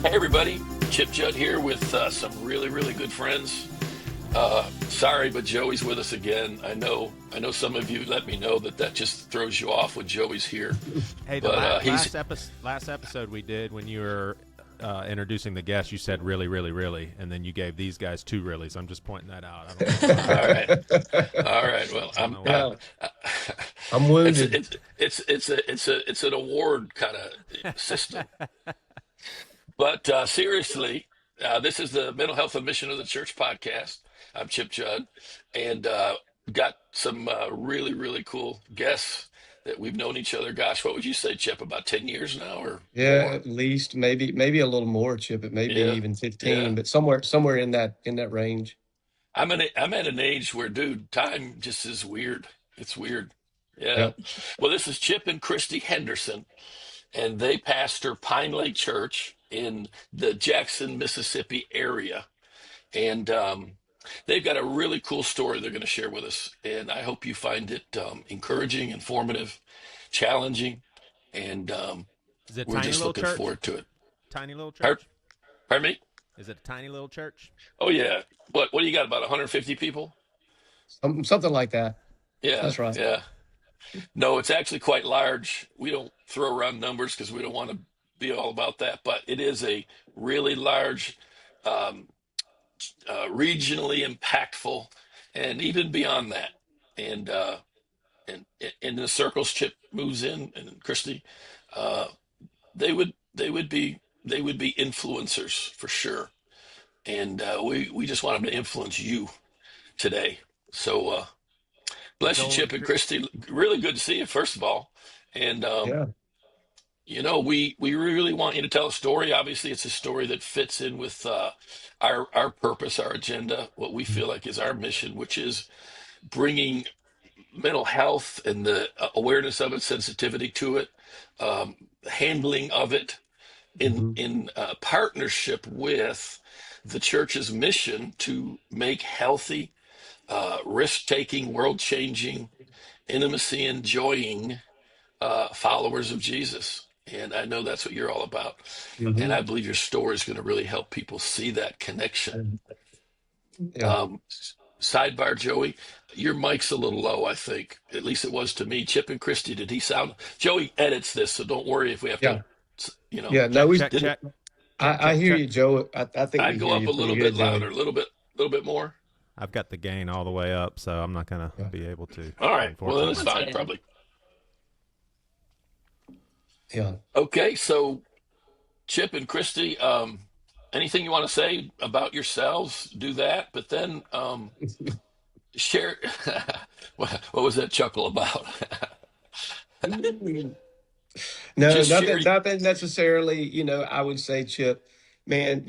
Hey everybody, Chip Judd here with some really, really good friends. Sorry, but Joey's with us again. I know some of you let me know that just throws you off when Joey's here, Hey, the but last episode we did when you were introducing the guests, you said really, really, really, and then you gave these guys two reallys. I'm just pointing that out. I don't know all right, all right. Well, I don't know Yeah, I, I'm it's wounded. it's an award kind of system. But seriously, this is the Mental Health and Mission of the Church podcast. I'm Chip Judd, and got some really, really cool guests that we've known each other. Gosh, what would you say, Chip? About 10 years now or Yeah, more? at least maybe a little more, Chip. It may be Yeah, even yeah. 15, but somewhere in that range. I'm at an age where, dude, time just is weird. It's weird. Yeah. Yep. Well, this is Chip and Christy Henderson, and they pastor Pine Lake Church in the Jackson, Mississippi area. And they've got a really cool story they're going to share with us. And I hope you find it encouraging, informative, challenging. And Is it a we're tiny just little looking church? forward to it. Tiny little Par- church? Pardon me? Is it a tiny little church? Oh, yeah. What do you got? About 150 people? Something like that. Yeah, That's right. yeah. No, it's actually quite large. We don't throw around numbers because we don't want to be all about that. But it is a really large, um, regionally impactful, and even beyond that. And and in the circles Chip moves in and Christy, uh, they would be influencers for sure. And we just want them to influence you today. So bless you, Joel Chip and and Christy. Really good to see you, first of all. And Yeah. we really want you to tell a story. Obviously, it's a story that fits in with our purpose, our agenda, what we feel like is our mission, which is bringing mental health and the awareness of it, sensitivity to it, handling of it in Hmm. partnership with the church's mission to make healthy, risk-taking, world-changing, intimacy enjoying followers of Jesus. And I know that's what you're all about. And Hmm. I believe your story is going to really help people see that connection. Yeah. Um, Sidebar, Joey, your mic's a little low, I think. At least it was to me. Chip and Christy, did he sound? Joey edits this, so don't worry if we have Yeah. to, you know, Yeah. No, Check, we. check, didn't check, check, I check, hear check. you, Joe. I think I we go hear up you a pretty little bit good, Joey. louder, a little bit more? I've got the gain all the way up, so I'm not gonna Yeah. be able to, All right. Well, then it's unfortunately. fine, probably. Yeah. Okay, so Chip and Christy, anything you want to say about yourselves, do that. But then share. What was that chuckle about? No, Just share. nothing necessarily. I would say, Chip, man,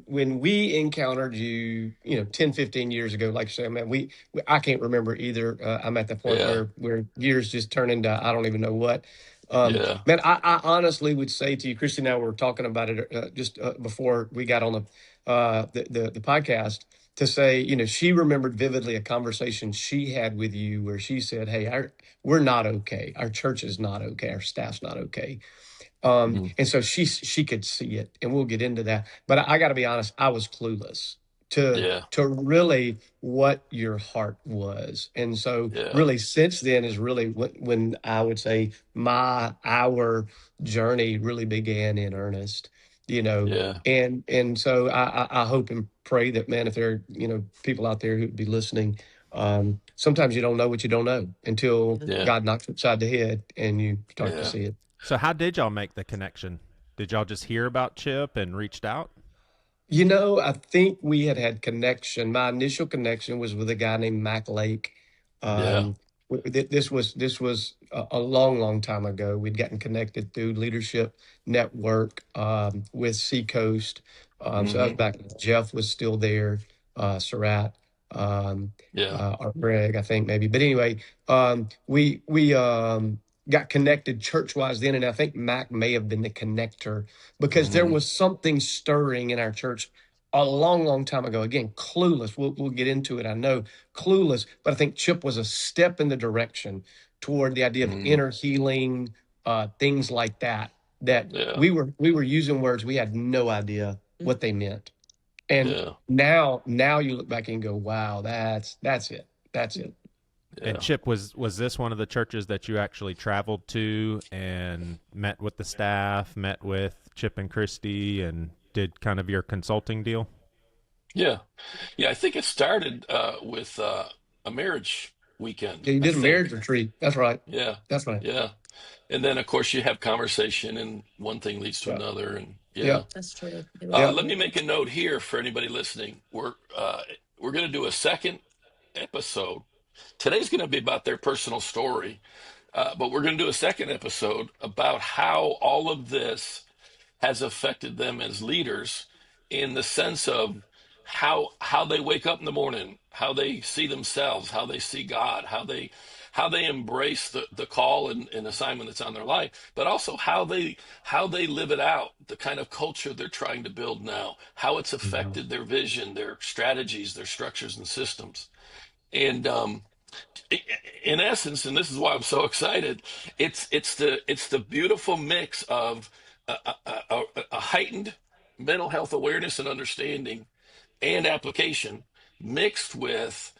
when we encountered you, 10, 15 years ago, like you say, man, I can't remember either. I'm at the point Yeah, where years just turn into I don't even know what. yeah. Man, I honestly would say to you, Christy and I were talking about it just before we got on the podcast, to say, she remembered vividly a conversation she had with you where she said, "Hey, we're not okay. Our church is not okay. Our staff's not okay." Mhm. And so she could see it, and we'll get into that. But I got to be honest, I was clueless Yeah, to really what your heart was. And so yeah, really since then is really when I would say our journey really began in earnest, you know. yeah, And so I hope and pray that, man, if there are, people out there who'd be listening, sometimes you don't know what you don't know until yeah, God knocks you upside the head and you start to yeah. see it. So, how did y'all make the connection? Did y'all just hear about Chip and reached out? I think we had connection. My initial connection was with a guy named Mac Lake. Yeah. Um, this was a long, long time ago. We'd gotten connected through Leadership Network with Seacoast. So that was Hmm. back when Jeff was still there, Surratt, Yeah. or Greg, I think maybe. But anyway, we got connected church wise then, and I think Mac may have been the connector because there Hmm. was something stirring in our church a long, long time ago. Again, clueless. We'll get into it. I know clueless, but I think Chip was a step in the direction toward the idea of Hmm. inner healing, things like that. that Yeah. we were using words we had no idea what they meant. And Yeah. now you look back and go, wow, that's it. That's it. Yeah. And Chip, was this one of the churches that you actually traveled to and met with the staff, met with Chip and Christy, and did kind of your consulting deal? Yeah. Yeah. I think it started with a marriage weekend. Yeah, you I did a marriage think. retreat. That's right. Yeah. That's right. Yeah. And then, of course, you have conversation, and one thing leads to Yeah. another. And Yeah. That's true. let me make a note here for anybody listening. We're going to do a second episode. Today's going to be about their personal story, but we're going to do a second episode about how all of this has affected them as leaders, in the sense of how they wake up in the morning, how they see themselves, how they see God, how they embrace the call and assignment that's on their life, but also how they live it out, the kind of culture they're trying to build now, how it's affected their vision, their strategies, their structures and systems. And in essence, and this is why I'm so excited, it's the beautiful mix of a heightened mental health awareness and understanding and application, mixed with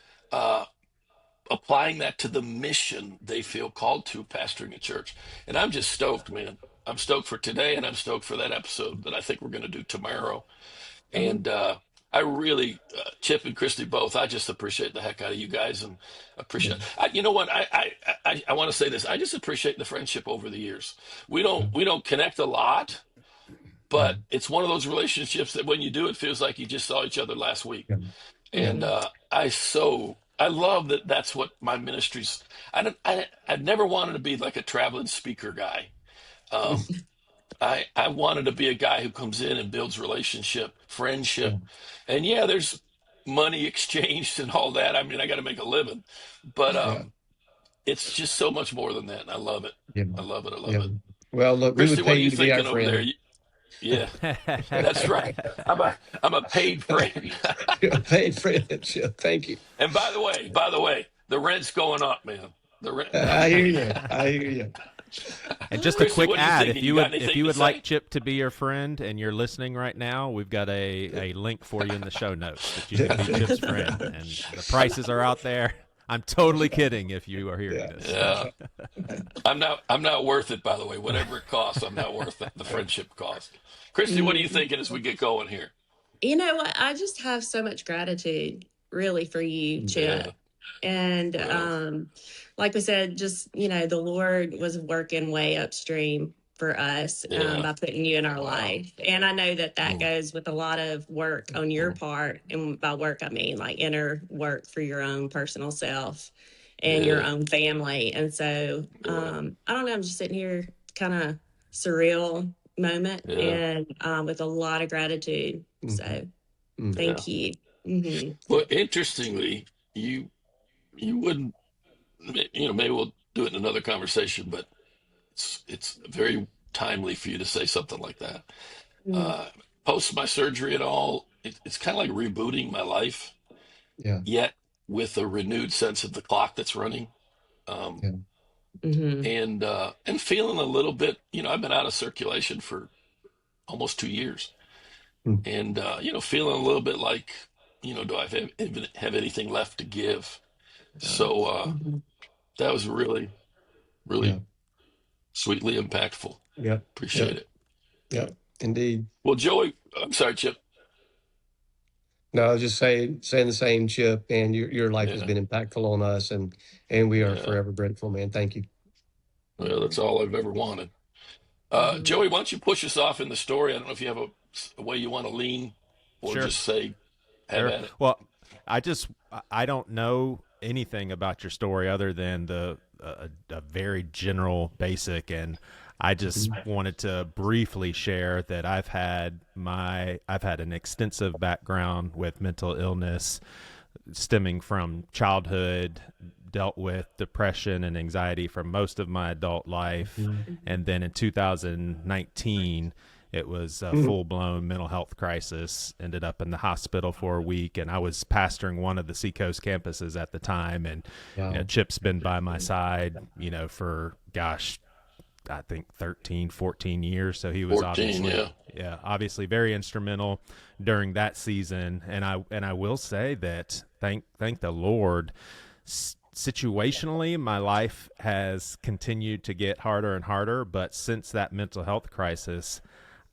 applying that to the mission they feel called to, pastoring a church. And I'm just stoked, man. I'm stoked for today, and I'm stoked for that episode that I think we're going to do tomorrow. And I really, Chip and Christy both, I just appreciate the heck out of you guys, and appreciate. You know what? I want to say this. I just appreciate the friendship over the years. We don't connect a lot, but it's one of those relationships that when you do, it feels like you just saw each other last week. And I love that. That's what my ministry's. I've never wanted to be like a traveling speaker guy. I wanted to be a guy who comes in and builds relationship, friendship, and there's money exchanged and all that. I mean, I got to make a living, but it's just so much more than that. And I love it. I love it. I love it. Well, look, Christy, we would what pay are you you to be our thinking over friend. there? Yeah, that's right. I'm a paid friend. You're a paid friend, Chip. Thank you. And by the way, the rent's going up, man. The rent. I hear you. I hear you. And just Christy, a quick what do you ad, think? if You you got would anything to like say? Chip to be your friend and you're listening right now, we've got a link for you in the show notes that you can be Chip's friend. And the prices are out there. I'm totally kidding if you are hearing this. Yeah. I'm not worth it, by the way. Whatever it costs, I'm not worth the friendship cost. Christy, what are you thinking as we get going here? You know what? I just have so much gratitude, really, for you, Chip. Yeah. And like we said, just, the Lord was working way upstream for us by putting you in our life. And I know that goes with a lot of work on your part. And by work, I mean like inner work for your own personal self and your own family. And so, I don't know, I'm just sitting here kind of surreal moment and with a lot of gratitude. So thank you. Well, interestingly, you wouldn't, maybe we'll do it in another conversation, but it's very timely for you to say something like that. Post my surgery and all, it's kind of like rebooting my life, yet with a renewed sense of the clock that's running. And feeling a little bit, I've been out of circulation for almost 2 years, and feeling a little bit like, do I have anything left to give? So that was really, really sweetly impactful. Appreciate it. Yeah, indeed. Well, Joey, I'm sorry, Chip. No, I was just saying the same, Chip. And your life has been impactful on us, and we are forever grateful, man. Thank you. Well, that's all I've ever wanted. Joey, why don't you push us off in the story? I don't know if you have a way you want to lean, or just say, have at it. Well, I don't know anything about your story other than a very general basic, and I just wanted to briefly share that I've had an extensive background with mental illness stemming from childhood, dealt with depression and anxiety for most of my adult life. And then in 2019, it was a full-blown mental health crisis, ended up in the hospital for a week, and I was pastoring one of the Seacoast campuses at the time. And Chip's been by my side, for, I think 13, 14 years. So he was 14, obviously very instrumental during that season. And I will say that thank the Lord, situationally, my life has continued to get harder and harder. But since that mental health crisis,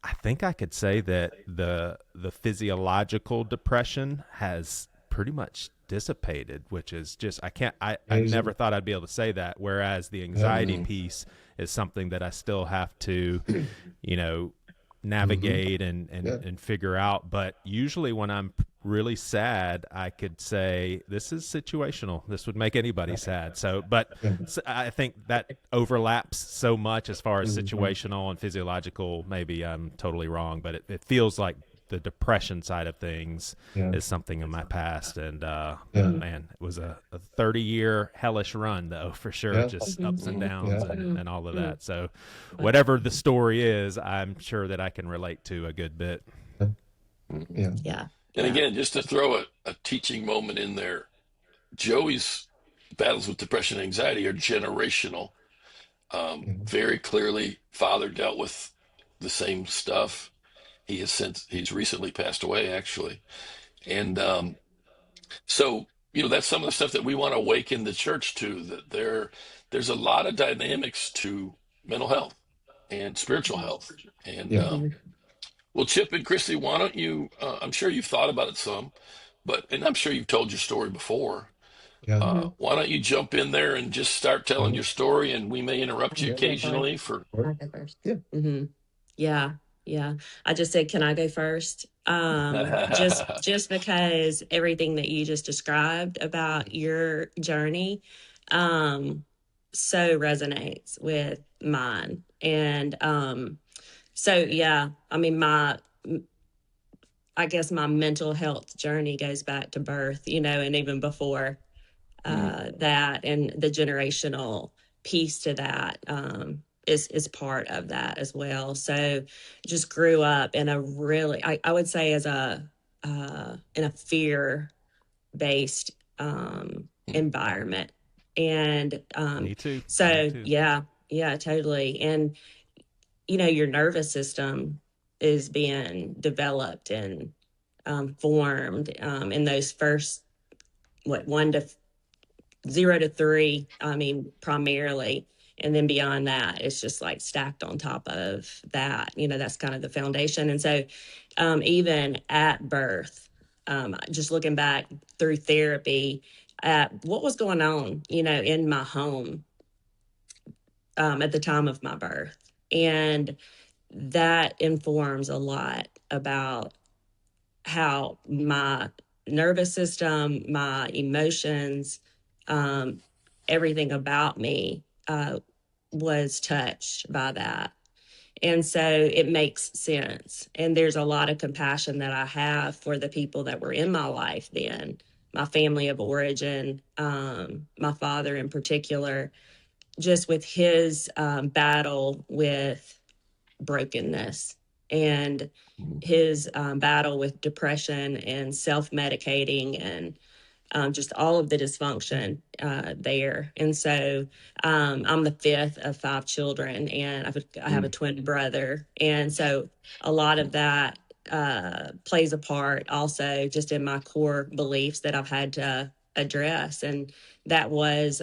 I think I could say that the physiological depression has pretty much dissipated, which is just, I never thought I'd be able to say that. Whereas the anxiety piece is something that I still have to, navigate and figure out. But usually when I'm really sad, I could say this is situational. This would make anybody sad. So I think that overlaps so much as far as situational and physiological. Maybe I'm totally wrong, but it feels like the depression side of things is something in my past. And man, it was a 30-year hellish run, though, for sure. Just ups and downs and all of that. So whatever the story is, I'm sure that I can relate to a good bit. Yeah. And again, just to throw a teaching moment in there, Joey's battles with depression and anxiety are generational. Very clearly, father dealt with the same stuff. He's recently passed away, actually. And so, that's some of the stuff that we want to awaken the church to, that there's a lot of dynamics to mental health and spiritual health. And well, Chip and Christy, why don't you, I'm sure you've thought about it some, and I'm sure you've told your story before. Why don't you jump in there and just start telling your story, and we may interrupt you occasionally for. I'll go first. Yeah. I just said, can I go first? Just because everything that you just described about your journey, so resonates with mine. And, so, yeah, I mean, I guess my mental health journey goes back to birth, and even before that, and the generational piece to that is part of that as well. So just grew up in a really, I would say, as in a fear-based environment. And Me too. so, Me too. yeah, totally. And your nervous system is being developed and formed in those first 0 to 3. I mean, primarily, and then beyond that, it's just like stacked on top of that. That's kind of the foundation. And so, even at birth, just looking back through therapy at what was going on, in my home at the time of my birth. And that informs a lot about how my nervous system, my emotions, everything about me was touched by that. And so it makes sense. And there's a lot of compassion that I have for the people that were in my life then, my family of origin, my father in particular, just with his battle with brokenness and his battle with depression and self-medicating and just all of the dysfunction there. And so I'm the fifth of 5 children, and I have a twin brother. And so a lot of that plays a part also just in my core beliefs that I've had to address. And that was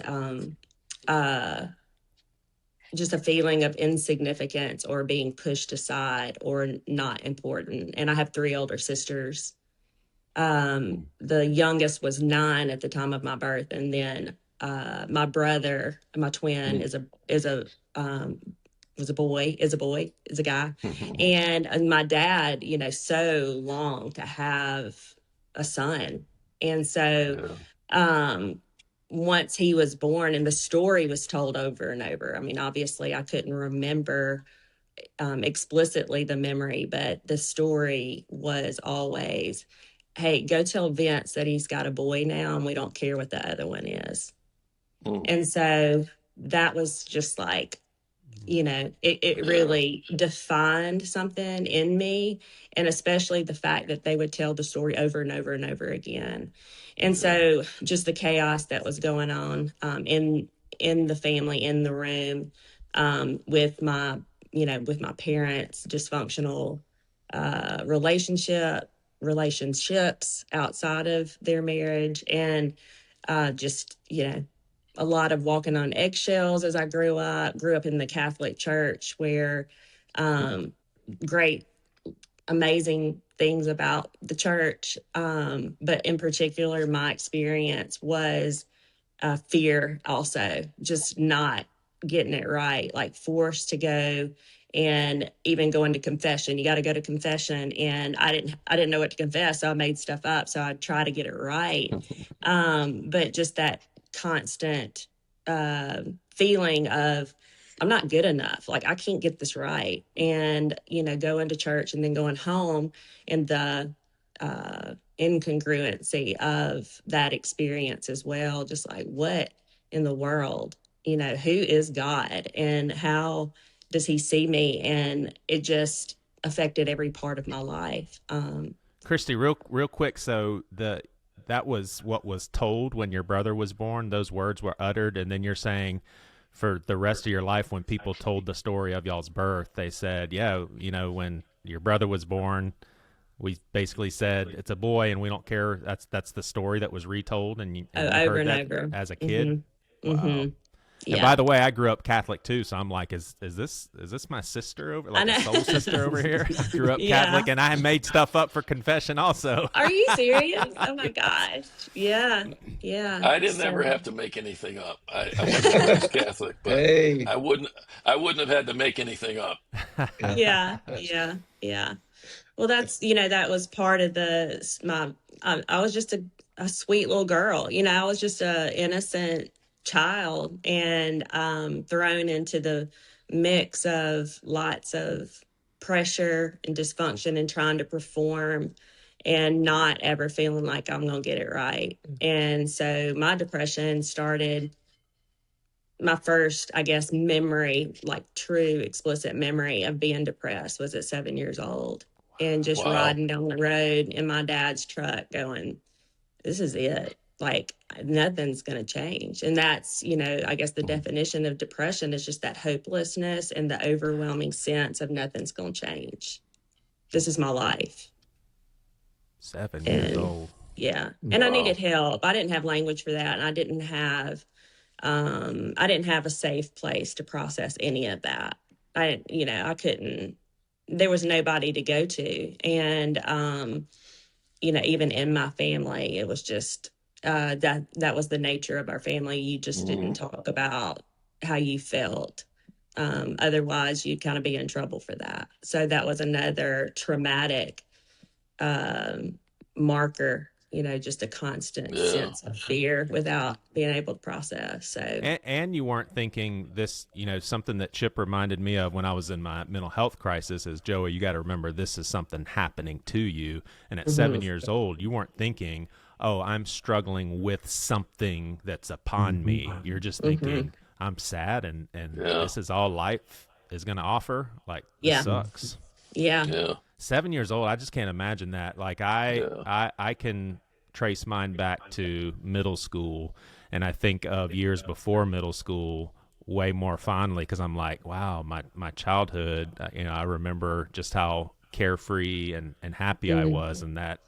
just a feeling of insignificance or being pushed aside or not important. And I have 3 older sisters. The youngest was 9 at the time of my birth. And then my brother, my twin, is a guy. And my dad, so longed to have a son. And so once he was born, and the story was told over and over. I mean, obviously I couldn't remember explicitly the memory, but the story was always, hey, go tell Vince that he's got a boy now, and we don't care what the other one is. And so that was just like, it really defined something in me, and especially the fact that they would tell the story over and over and over again. And so just the chaos that was going on in the family, in the room, with my, with my parents, dysfunctional relationships outside of their marriage, and just, a lot of walking on eggshells as I grew up in the Catholic Church, where great, amazing things about the church. But in particular, my experience was fear, also just not getting it right, like forced to go and even going to confession. You got to go to confession, and I didn't know what to confess, so I made stuff up. So I'd try to get it right, but just that constant feeling of I'm not good enough. Like I can't get this right, and going to church and then going home, and the incongruency of that experience as well. Just like, what in the world, who is God and how does he see me? And it just affected every part of my life. Christy, real quick. So that was what was told when your brother was born. Those words were uttered, and then you're saying for the rest of your life, when people told the story of y'all's birth, they said, yeah, when your brother was born, we basically said it's a boy and we don't care. That's the story that was retold, and you Over heard and that over as a kid. Mm-hmm. Wow. Mm-hmm. Yeah. And by the way, I grew up Catholic too, so I'm like, is this my sister over, like a soul sister over here? I grew up Catholic, and I made stuff up for confession also. Are you serious? Oh my gosh! Yeah. I didn't ever have to make anything up. I wasn't raised Catholic, but Hey. I wouldn't have had to make anything up. Yeah. Well, that's, that was part of I was just a sweet little girl. I was just a innocent child, and thrown into the mix of lots of pressure and dysfunction and trying to perform and not ever feeling like I'm going to get it right. And so my depression started. My first, I guess, memory, like true explicit memory of being depressed, was at 7 years old, and just Wow. riding down the road in my dad's truck going, this is it. Like nothing's going to change. And that's, I guess the definition of depression is just that hopelessness and the overwhelming sense of nothing's going to change. This is my life. 7 years old. Yeah. And I needed help. I didn't have language for that. And I didn't have a safe place to process any of that. I couldn't, there was nobody to go to. And, even in my family, it was just, that was the nature of our family. You just didn't talk about how you felt. Otherwise you'd kind of be in trouble for that. So that was another traumatic, marker, just a constant sense of fear without being able to process. So, and you weren't thinking this, something that Chip reminded me of when I was in my mental health crisis is, Joey, you got to remember this is something happening to you. And at 7 years old, you weren't thinking, oh, I'm struggling with something that's upon me. You're just thinking, I'm sad and this is all life is going to offer. Like, this sucks. Yeah. 7 years old, I just can't imagine that. Like I can trace mine back to middle school, and I think of years before middle school way more fondly because I'm like, wow, my childhood. I remember just how carefree and happy I was, and that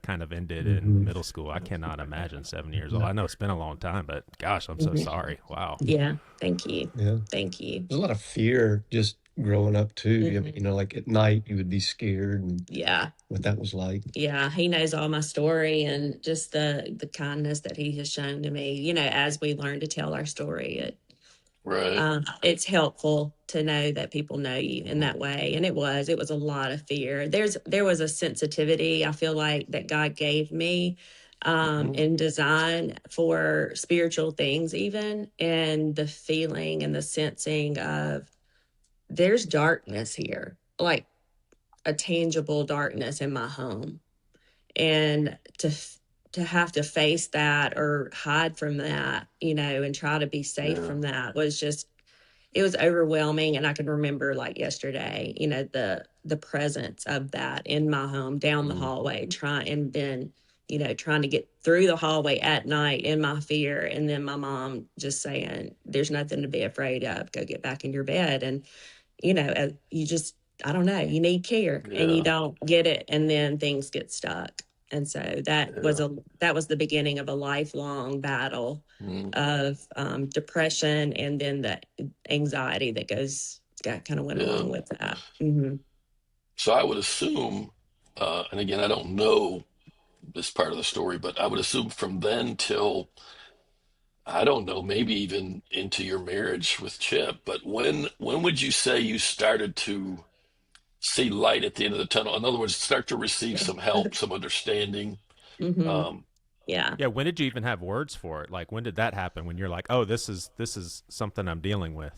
kind of ended in middle school. I cannot imagine 7 years old. I know it's been a long time, but gosh, I'm so sorry. Wow. Yeah. Thank you. Yeah. Thank you. There's a lot of fear just growing up too. I mean, like at night you would be scared, and what that was like. Yeah, he knows all my story and just the kindness that he has shown to me. As we learn to tell our story, it's helpful to know that people know you in that way. And it was a lot of fear. There was a sensitivity I feel like that God gave me in design for spiritual things, even, and the feeling and the sensing of there's darkness here, like a tangible darkness in my home. And to have to face that or hide from that, and try to be safe from that was just, it was overwhelming. And I can remember like yesterday, the presence of that in my home down the hallway, and then, trying to get through the hallway at night in my fear. And then my mom just saying, there's nothing to be afraid of. Go get back in your bed. And, you just, I don't know, you need care and you Yeah. don't get it. And then things get stuck. And so Yeah. that was the beginning of a lifelong battle Mm, of depression, and then the anxiety that kind of went yeah. along with that. Mm-hmm. So I would assume, and again, I don't know this part of the story, but I would assume from then till, I don't know, maybe even into your marriage with Chip. But when would you say you started to see light at the end of the tunnel? In other words, start to receive some help, some understanding. Mm-hmm. Um, Yeah. Yeah, when did you even have words for it? Like, when did that happen? When you're like, "Oh, this is something I'm dealing with."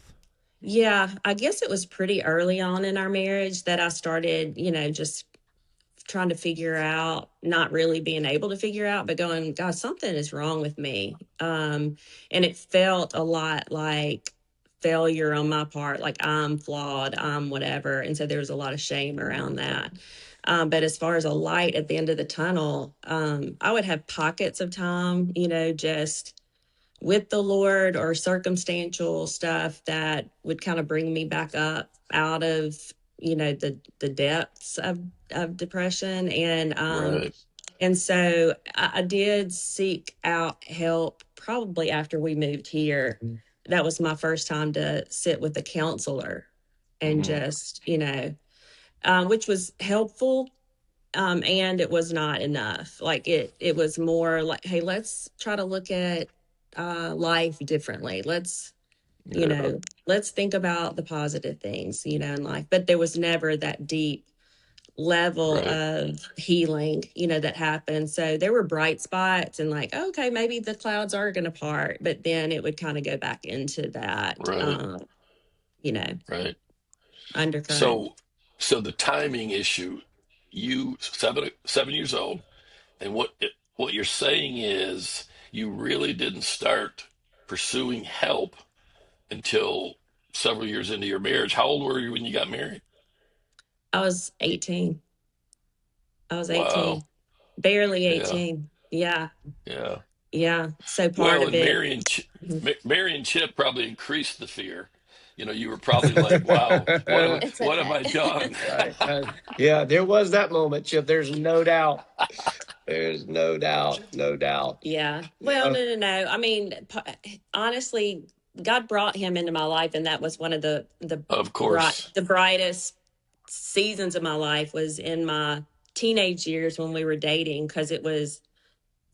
Yeah. I guess it was pretty early on in our marriage that I started, just trying to figure out, not really being able to figure out, but going, God, something is wrong with me. And it felt a lot like failure on my part, like I'm flawed, I'm whatever. And so there was a lot of shame around that. But as far as a light at the end of the tunnel, I would have pockets of time, just with the Lord, or circumstantial stuff that would kind of bring me back up out of, the depths of depression. right. And so I did seek out help probably after we moved here. That was my first time to sit with a counselor, and Hmm. just, which was helpful. And it was not enough. Like it was more like, hey, let's try to look at life differently. Yeah. Let's think about the positive things, in life. But there was never that deep level Right. of healing, that happened. So there were bright spots, and like, okay, maybe the clouds are going to part, but then it would kind of go back into that, Right. you know, Right. undercurrent. So, so the timing issue, you 7 years old, and what you're saying is you really didn't start pursuing help until several years into your marriage. How old were you when you got married? I was 18. I was Wow. 18, barely Yeah. 18. Yeah. Yeah. Yeah. So part Well, of and it. Mary and Chip probably increased the fear. You were probably like, "Wow, It's what have okay. I done?" Right. Yeah, there was that moment, Chip. There's no doubt. There's no doubt. No doubt. Yeah. Well, Yeah. no. I mean, honestly, God brought him into my life, and that was one of Of course. the brightest seasons of my life, was in my teenage years when we were dating, because it was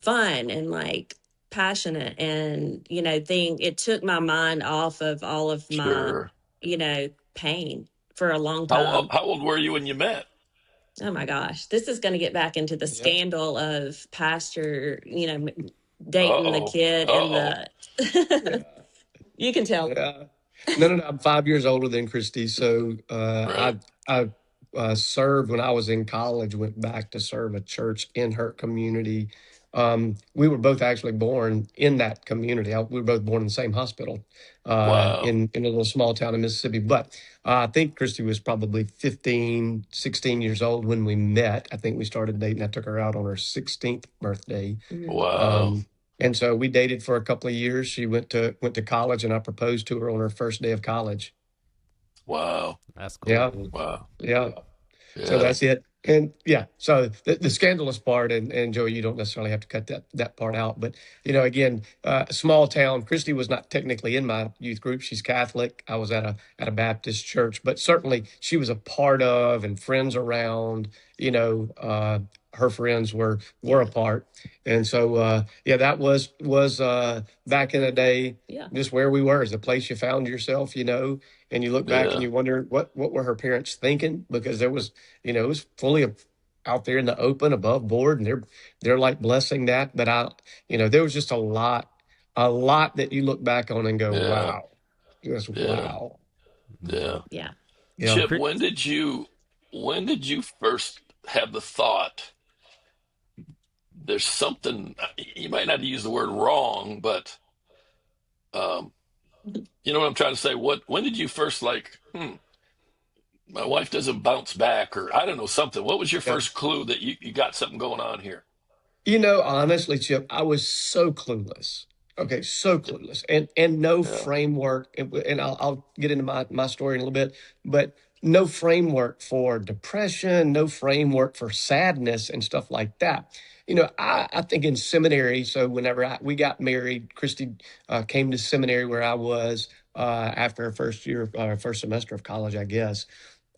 fun and like passionate, and thing. It took my mind off of all of my Sure. pain for a long How time. how old were you when you met? Oh my gosh, this is going to get back into the Yep. scandal of pastor, dating the Uh-oh. kid and Uh-oh. the. Yeah. You can tell. Yeah. No. I'm 5 years older than Christy. So Right. I served when I was in college, went back to serve a church in her community. We were both actually born in that community. We were both born in the same hospital Wow. in a little small town in Mississippi. But I think Christy was probably 15, 16 years old when we met. I think we started dating. I took her out on her 16th birthday. Mhm. Wow. Um, and so we dated for a couple of years. She went to college, and I proposed to her on her first day of college. Wow. That's Yeah, cool. Wow. yeah. So Yeah. that's it. And yeah, so the scandalous part, and Joey, you don't necessarily have to cut that part out, but again, small town. Christy was not technically in my youth group. She's Catholic. I was at a Baptist church, but certainly she was a part of and friends around. Her friends were a part, and so yeah, that was back in the day, Yeah. just where we were, is the place you found yourself. And you look back and Yeah. you wonder what were her parents thinking, because there was, it was fully out there in the open, above board, and they're like blessing that. But there was just a lot that you look back on and go, Yeah. wow, just Yeah. wow. Mm-hmm. Yeah. Yeah. Yeah. Chip, when did you first have the thought there's something, you might not use the word wrong, but um, you know what I'm trying to say? When did you first like, my wife doesn't bounce back, or I don't know, something? What was your Yeah. first clue that you got something going on here? Honestly, Chip, I was so clueless. Okay, so clueless, and no Yeah. framework. And I'll get into my story in a little bit, but no framework for depression, no framework for sadness and stuff like that. I think in seminary. So whenever we got married, Christy came to seminary where I was after her first year, first semester of college, I guess.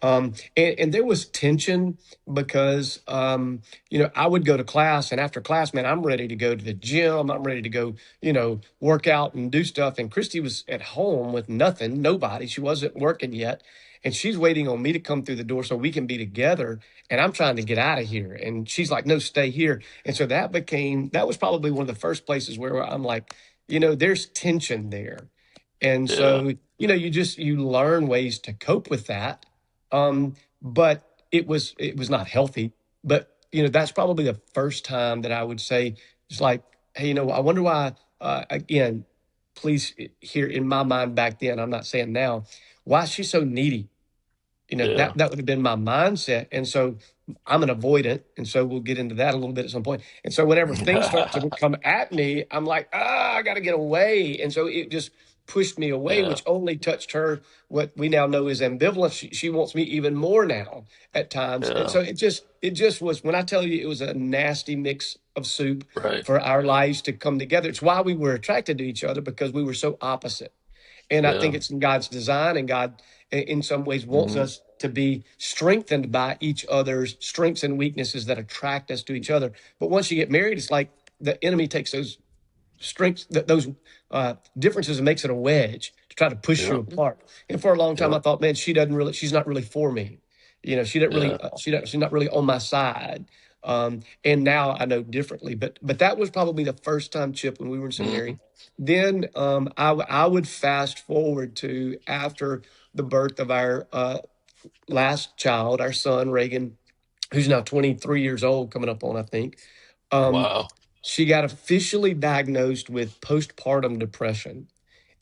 And there was tension because, I would go to class, and after class, man, I'm ready to go to the gym. I'm ready to go, work out and do stuff. And Christy was at home with nothing, nobody. She wasn't working yet. And she's waiting on me to come through the door so we can be together. And I'm trying to get out of here. And she's like, no, stay here. And so that was probably one of the first places where I'm like, there's tension there. And Yeah. so, you learn ways to cope with that. But it was not healthy. But that's probably the first time that I would say it's like, hey, I wonder why. Again, please hear in my mind back then. I'm not saying now. Why is she so needy? Yeah. That would have been my mindset. And so I'm an avoidant. And so we'll get into that a little bit at some point. And so whenever things start to come at me, I'm like, I got to get away. And so it just pushed me away, Yeah. which only touched her, what we now know is ambivalence. She wants me even more now at times. And Yeah. so it just was, when I tell you, it was a nasty mix of soup Right. for our lives to come together. It's why we were attracted to each other, because we were so opposite. And I think Yeah. it's in God's design, and God, in some ways, wants Hmm. us to be strengthened by each other's strengths and weaknesses that attract us to each other. But once you get married, it's like the enemy takes those strengths, those differences, and makes it a wedge to try to push you Yeah. apart. And for a long time, Yeah. I thought, man, she's not really for me. She doesn't Yeah. really, she's not really on my side. And now I know differently. But that was probably the first time, Chip, when we were in Hmm. seminary. Then I would fast forward to after the birth of our last child, our son Reagan, who's now 23 years old, coming up on, I think. Um, Wow. she got officially diagnosed with postpartum depression.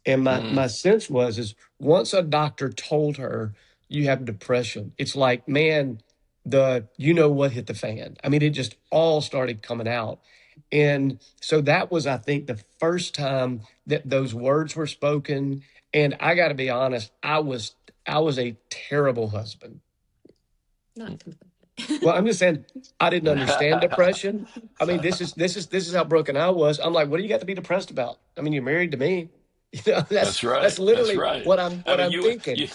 And my Mm. my sense was is once a doctor told her you have depression, it's like, man, the what hit the fan. I mean, it just all started coming out. And so that was, I think, the first time that those words were spoken. And I got to be honest, I was a terrible husband. Not Well, completely. I'm just saying I didn't understand depression. I mean, this is how broken I was. I'm like, what do you got to be depressed about? I mean, you're married to me. That's That's right. That's literally right. what I'm I what mean, I'm you thinking. you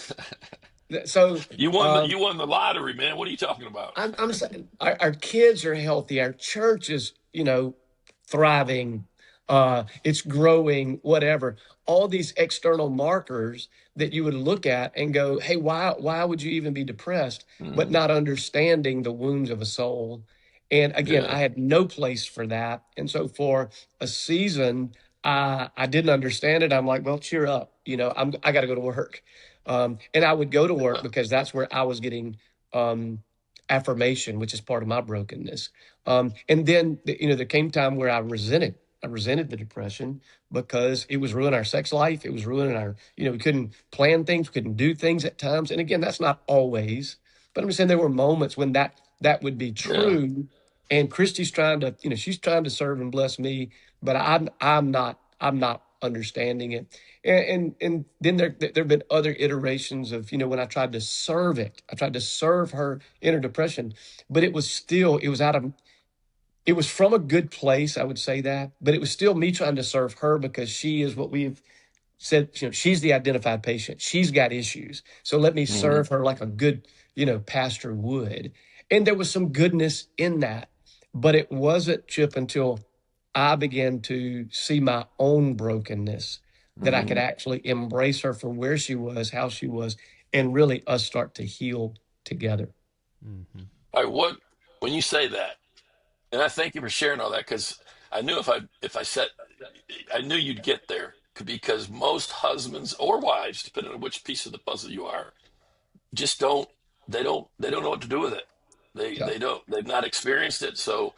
So you won the lottery, man. What are you talking about? I'm saying our kids are healthy. Our church is, thriving. It's growing, whatever. All these external markers that you would look at and go, hey, why would you even be depressed? But Mm. not understanding the wounds of a soul. And again, Yeah. I had no place for that. And so for a season, I didn't understand it. I'm like, well, cheer up. I got to go to work. And I would go to work Yeah. because that's where I was getting um, affirmation, which is part of my brokenness. And then, there came time where I resented the depression because it was ruining our sex life. It was ruining our, we couldn't plan things, we couldn't do things at times. And again, that's not always, but I'm just saying there were moments when that would be Yeah. true. And Christy's trying to, she's trying to serve and bless me, but I'm not understanding it. And then there've been other iterations of, when I tried to serve her in her depression, but it was from a good place, I would say that, but it was still me trying to serve her because she is what we've said, she's the identified patient. She's got issues. So let me Hmm. serve her like a good, pastor would. And there was some goodness in that, but it wasn't, Chip, until I began to see my own brokenness that I could Hmm. actually embrace her for where she was, how she was, and really us start to heal together. Mm-hmm. All right. What when you say that, and I thank you for sharing all that because I knew if I said I knew you'd get there because most husbands or wives, depending on which piece of the puzzle you are, just don't know what to do with it. Yeah. They've not experienced it. So,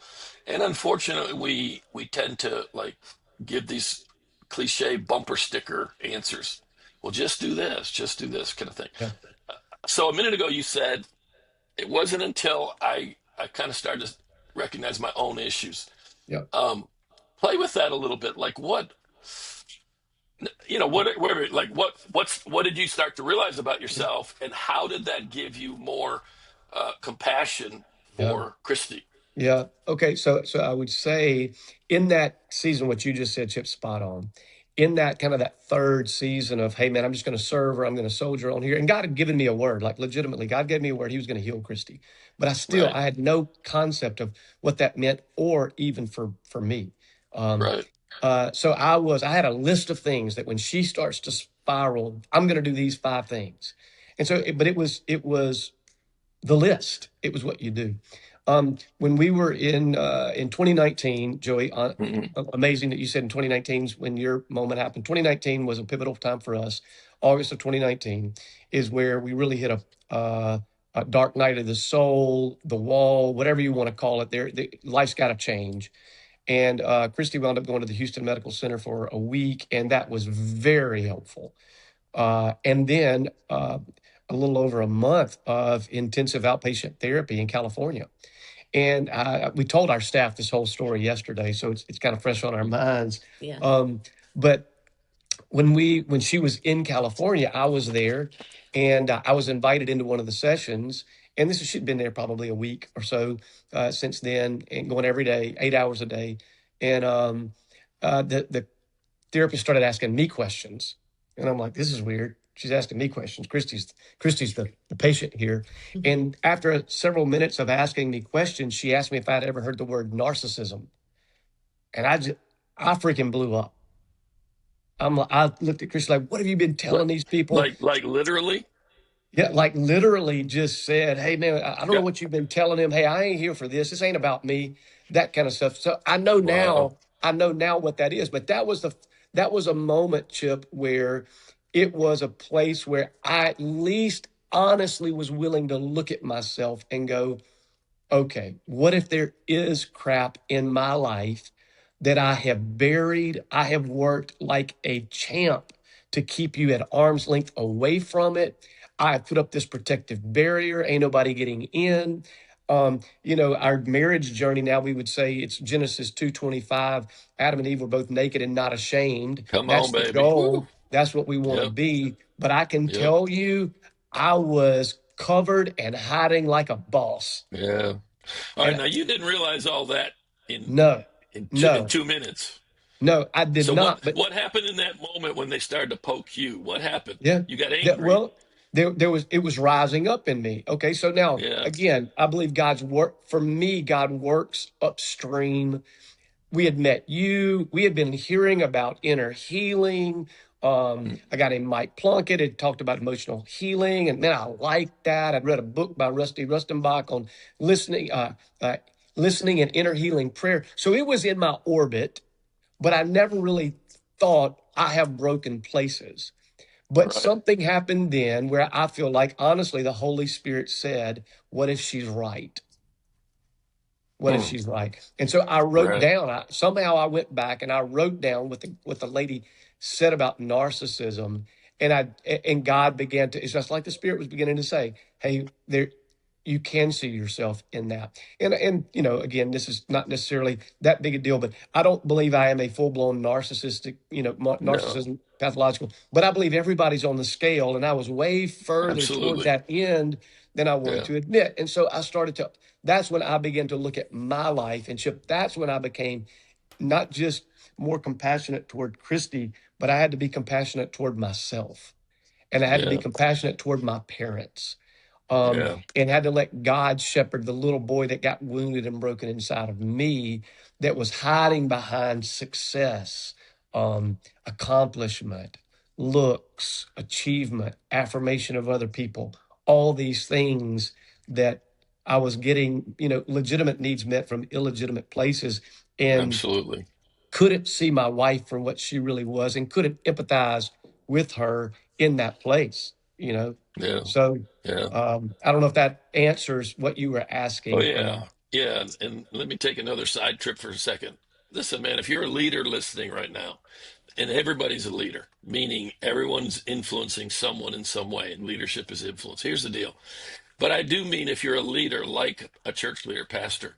and unfortunately, we tend to like give these cliche bumper sticker answers. Well, just do this kind of thing. Yeah. So a minute ago you said it wasn't until I kind of started to recognize my own issues. Yeah. Play with that a little bit. Like what, what did you start to realize about yourself, and how did that give you more compassion Yeah. for Christy? Yeah. Okay. So I would say in that season, what you just said, Chip, spot on. In that kind of that third season of, hey man, I'm just going to serve her, I'm going to soldier on here. And God had given me a word, like legitimately, God gave me a word. He was going to heal Christy. But Right, I had no concept of what that meant or even for me. Um, right, I had a list of things that when she starts to spiral, I'm going to do these 5 things. And so, but it was the list. It was what you do. When we were in 2019, Joey, hmm amazing that you said in 2019 's when your moment happened. 2019 was a pivotal time for us. August of 2019 is where we really hit a dark night of the soul, the wall, whatever you want to call it. Life's got to change. And Christy wound up going to the Houston Medical Center for a week, and that was very helpful. And then a little over a month of intensive outpatient therapy in California. And we told our staff this whole story yesterday, so it's kind of fresh on our minds. Yeah. But when she was in California, I was there, and I was invited into one of the sessions. And she'd been there probably a week or so since then, and going every day, 8 hours a day. And the therapist started asking me questions, and I'm like, this is weird. She's asking me questions. Christy's the patient here. And after several minutes of asking me questions, she asked me if I'd ever heard the word narcissism. And I freaking blew up. I looked at Christy like, what have you been telling these people? like literally. Yeah, like literally just said, hey man, I don't know Yeah. what you've been telling him. Hey, I ain't here for this. This ain't about me. That kind of stuff. So Wow. I know now what that is. But that was a moment, Chip, where it was a place where I at least honestly was willing to look at myself and go, okay, what if there is crap in my life that I have buried? I have worked like a champ to keep you at arm's length away from it. I have put up this protective barrier. Ain't nobody getting in. Our marriage journey now, we would say it's Genesis 2:25. Adam and Eve were both naked and not ashamed. Come That's on, the baby. Woo. goal. That's what we want to Yep. be. But I can Yep. tell you, I was covered and hiding like a boss. Yeah. All right. And Now you didn't realize all that in no, in no, 2 minutes. no, I did So not. But what happened in that moment when they started to poke you? What happened? yeah, You got angry. well, there was, it was rising up in me. Okay, so now Yeah. again, I believe God's work for me. God works upstream. We had met you. We had been hearing about inner healing. Mm. A guy named Mike Plunkett had talked about emotional healing, and man, I liked that. I'd read a book by Rusty Rustenbach on listening, uh, listening and inner healing prayer. So it was in my orbit, but I never really thought I have broken places. But Right. something happened then where I feel like, honestly, the Holy Spirit said, what if she's right? What if Hmm. she's right? And so I wrote Right. down, somehow I went back and I wrote down what the lady said about narcissism. And God began to, it's just like the Spirit was beginning to say, hey, there, you can see yourself in that. And again, this is not necessarily that big a deal, but I don't believe I am a full-blown narcissistic, No. narcissism pathological, but I believe everybody's on the scale, and I was way further towards Absolutely. that end than I wanted Yeah. to admit. And so that's when I began to look at my life, and Chip, that's when I became not just more compassionate toward Christy, but I had to be compassionate toward myself, and I had to be Yeah. compassionate toward my parents, Yeah. and had to let God shepherd the little boy that got wounded and broken inside of me, that was hiding behind success, accomplishment, looks, achievement, affirmation of other people, all these things that I was getting, legitimate needs met from illegitimate places, and Absolutely. couldn't see my wife for what she really was, and couldn't empathize with her in that place. Yeah. So Yeah. I don't know if that answers what you were Oh asking. yeah. Yeah. And let me take another side trip for a second. Listen, man, if you're a leader listening right now, and everybody's a leader, meaning everyone's influencing someone in some way, and leadership is influence. Here's the deal. But I do mean if you're a leader, like a church leader, pastor,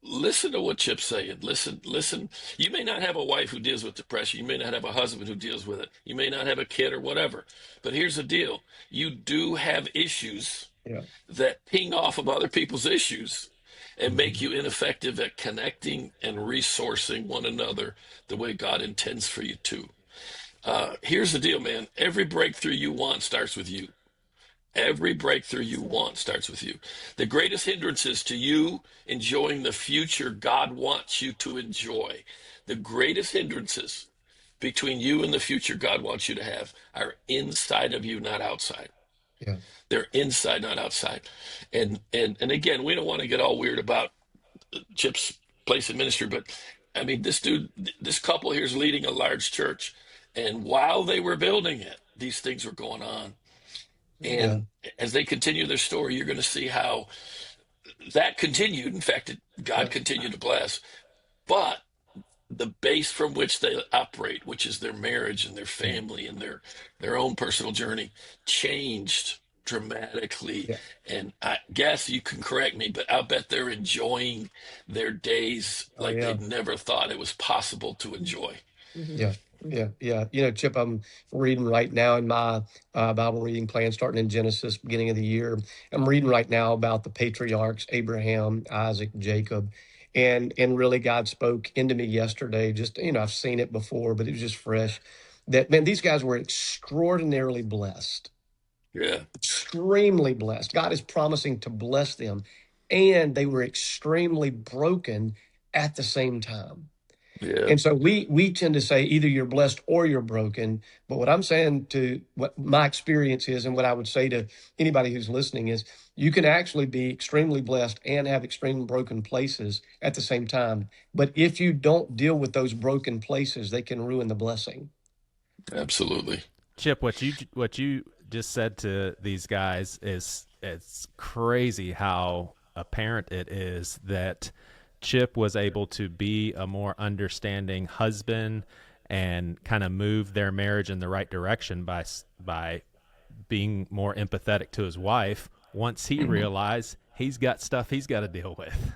listen to what Chip's saying. Listen. You may not have a wife who deals with depression. You may not have a husband who deals with it. You may not have a kid or whatever. But here's the deal. You do have issues Yeah. that ping off of other people's issues and make you ineffective at connecting and resourcing one another the way God intends for you to. Here's the deal, man. Every breakthrough you want starts with you. Every breakthrough you want starts with you. The greatest hindrances to you enjoying the future God wants you to enjoy, the greatest hindrances between you and the future God wants you to have are inside of you, not outside. Yeah. They're inside, not outside. And again, we don't want to get all weird about Chip's place in ministry, but I mean, this couple here is leading a large church, and while they were building it, these things were going on. And as they continue their story, you're going to see how that continued. In fact, God continued to bless. But the base from which they operate, which is their marriage and their family and their own personal journey, changed dramatically. Yeah. And I guess you can correct me, but I'll bet they're enjoying their days like they never thought it was possible to enjoy. Yeah. Yeah. You know, Chip, I'm reading right now in my Bible reading plan, starting in Genesis, beginning of the year. I'm reading right now about the patriarchs, Abraham, Isaac, Jacob. And really God spoke into me yesterday. Just, you know, I've seen it before, but it was just fresh. That, man, these guys were extraordinarily blessed. Yeah. Extremely blessed. God is promising to bless them. And they were extremely broken at the same time. Yeah. And so we tend to say either you're blessed or you're broken. But what I'm saying, to what my experience is, and what I would say to anybody who's listening, is you can actually be extremely blessed and have extremely broken places at the same time. But if you don't deal with those broken places, they can ruin the blessing. Absolutely. Chip, what you just said to these guys is, it's crazy how apparent it is that Chip was able to be a more understanding husband and kind of move their marriage in the right direction by being more empathetic to his wife once he realized he's got stuff he's got to deal with.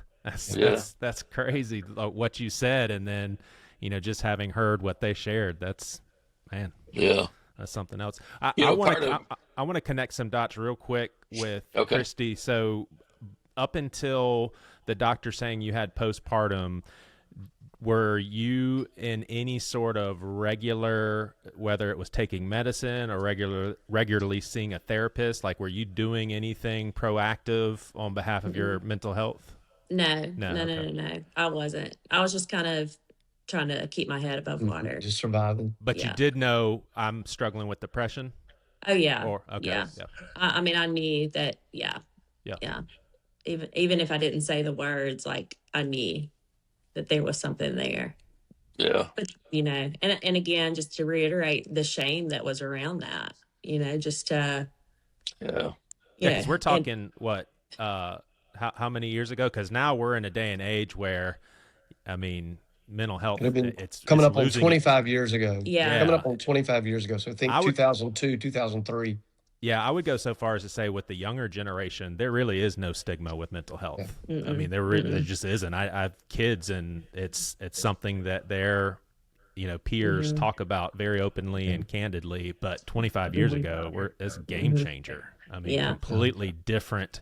That's crazy what you said, and then, you know, just having heard what they shared, that's something else. I want to connect some dots real quick with Christy. So up until the doctor saying you had postpartum, were you in any sort of regular, whether it was taking medicine or regularly seeing a therapist? Like, were you doing anything proactive on behalf of your mental health? No. I wasn't. I was just kind of trying to keep my head above water. Just surviving. But you did know, I'm struggling with depression? Oh, yeah. Yeah. I mean, I knew that, yeah. Even if I didn't say the words, like, I knew that there was something there. Yeah. But, you know, and again, just to reiterate the shame that was around that, you know, just to. Yeah, because we're talking, how many years ago? Because now we're in a day and age where, I mean, mental health, it's coming up on 25 years ago. Yeah. Coming up on 25 years ago. So I think 2002, 2003. Yeah, I would go so far as to say with the younger generation, there really is no stigma with mental health. I mean, there just isn't. I have kids, and it's something that their, you know, peers talk about very openly and candidly. But 25 years ago, it's a game changer. I mean, completely different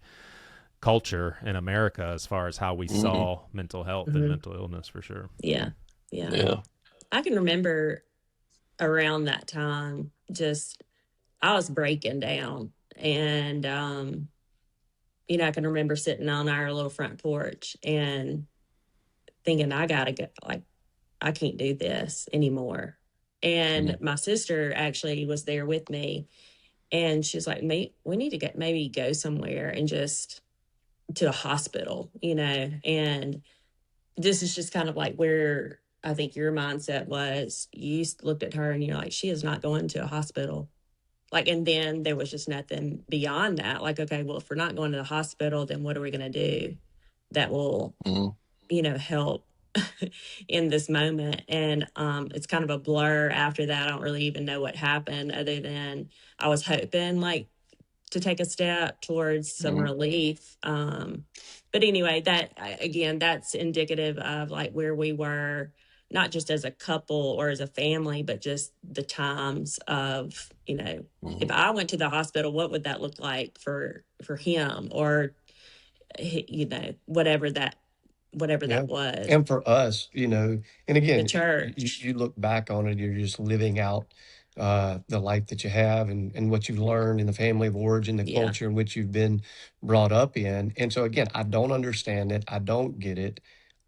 culture in America as far as how we saw mental health and mental illness, for sure. Yeah. I can remember around that time, just I was breaking down, and you know, I can remember sitting on our little front porch and thinking, I gotta go, like, I can't do this anymore. And my sister actually was there with me, and she's like, "Mate, we need to maybe go somewhere and just to a hospital, you know." And this is just kind of like where I think your mindset was. You looked at her and you're like, she is not going to a hospital. Like, and then there was just nothing beyond that. Like, okay, well, if we're not going to the hospital, then what are we going to do that will, you know, help in this moment? And it's kind of a blur after that. I don't really even know what happened, other than I was hoping, like, take a step towards some Mhm. relief. But anyway, that again, that's indicative of like where we were, not just as a couple or as a family, but just the times of, you know, if Mhm. I went to the hospital, what would that look like for him, or you know, whatever Yeah. that was. And for us, you know, and The again, church. you look back on it, you're just living out the life that you have and what you've learned in the family of origin, the Yeah. culture in which you've been brought up in. And so again, I don't understand it. I don't get it.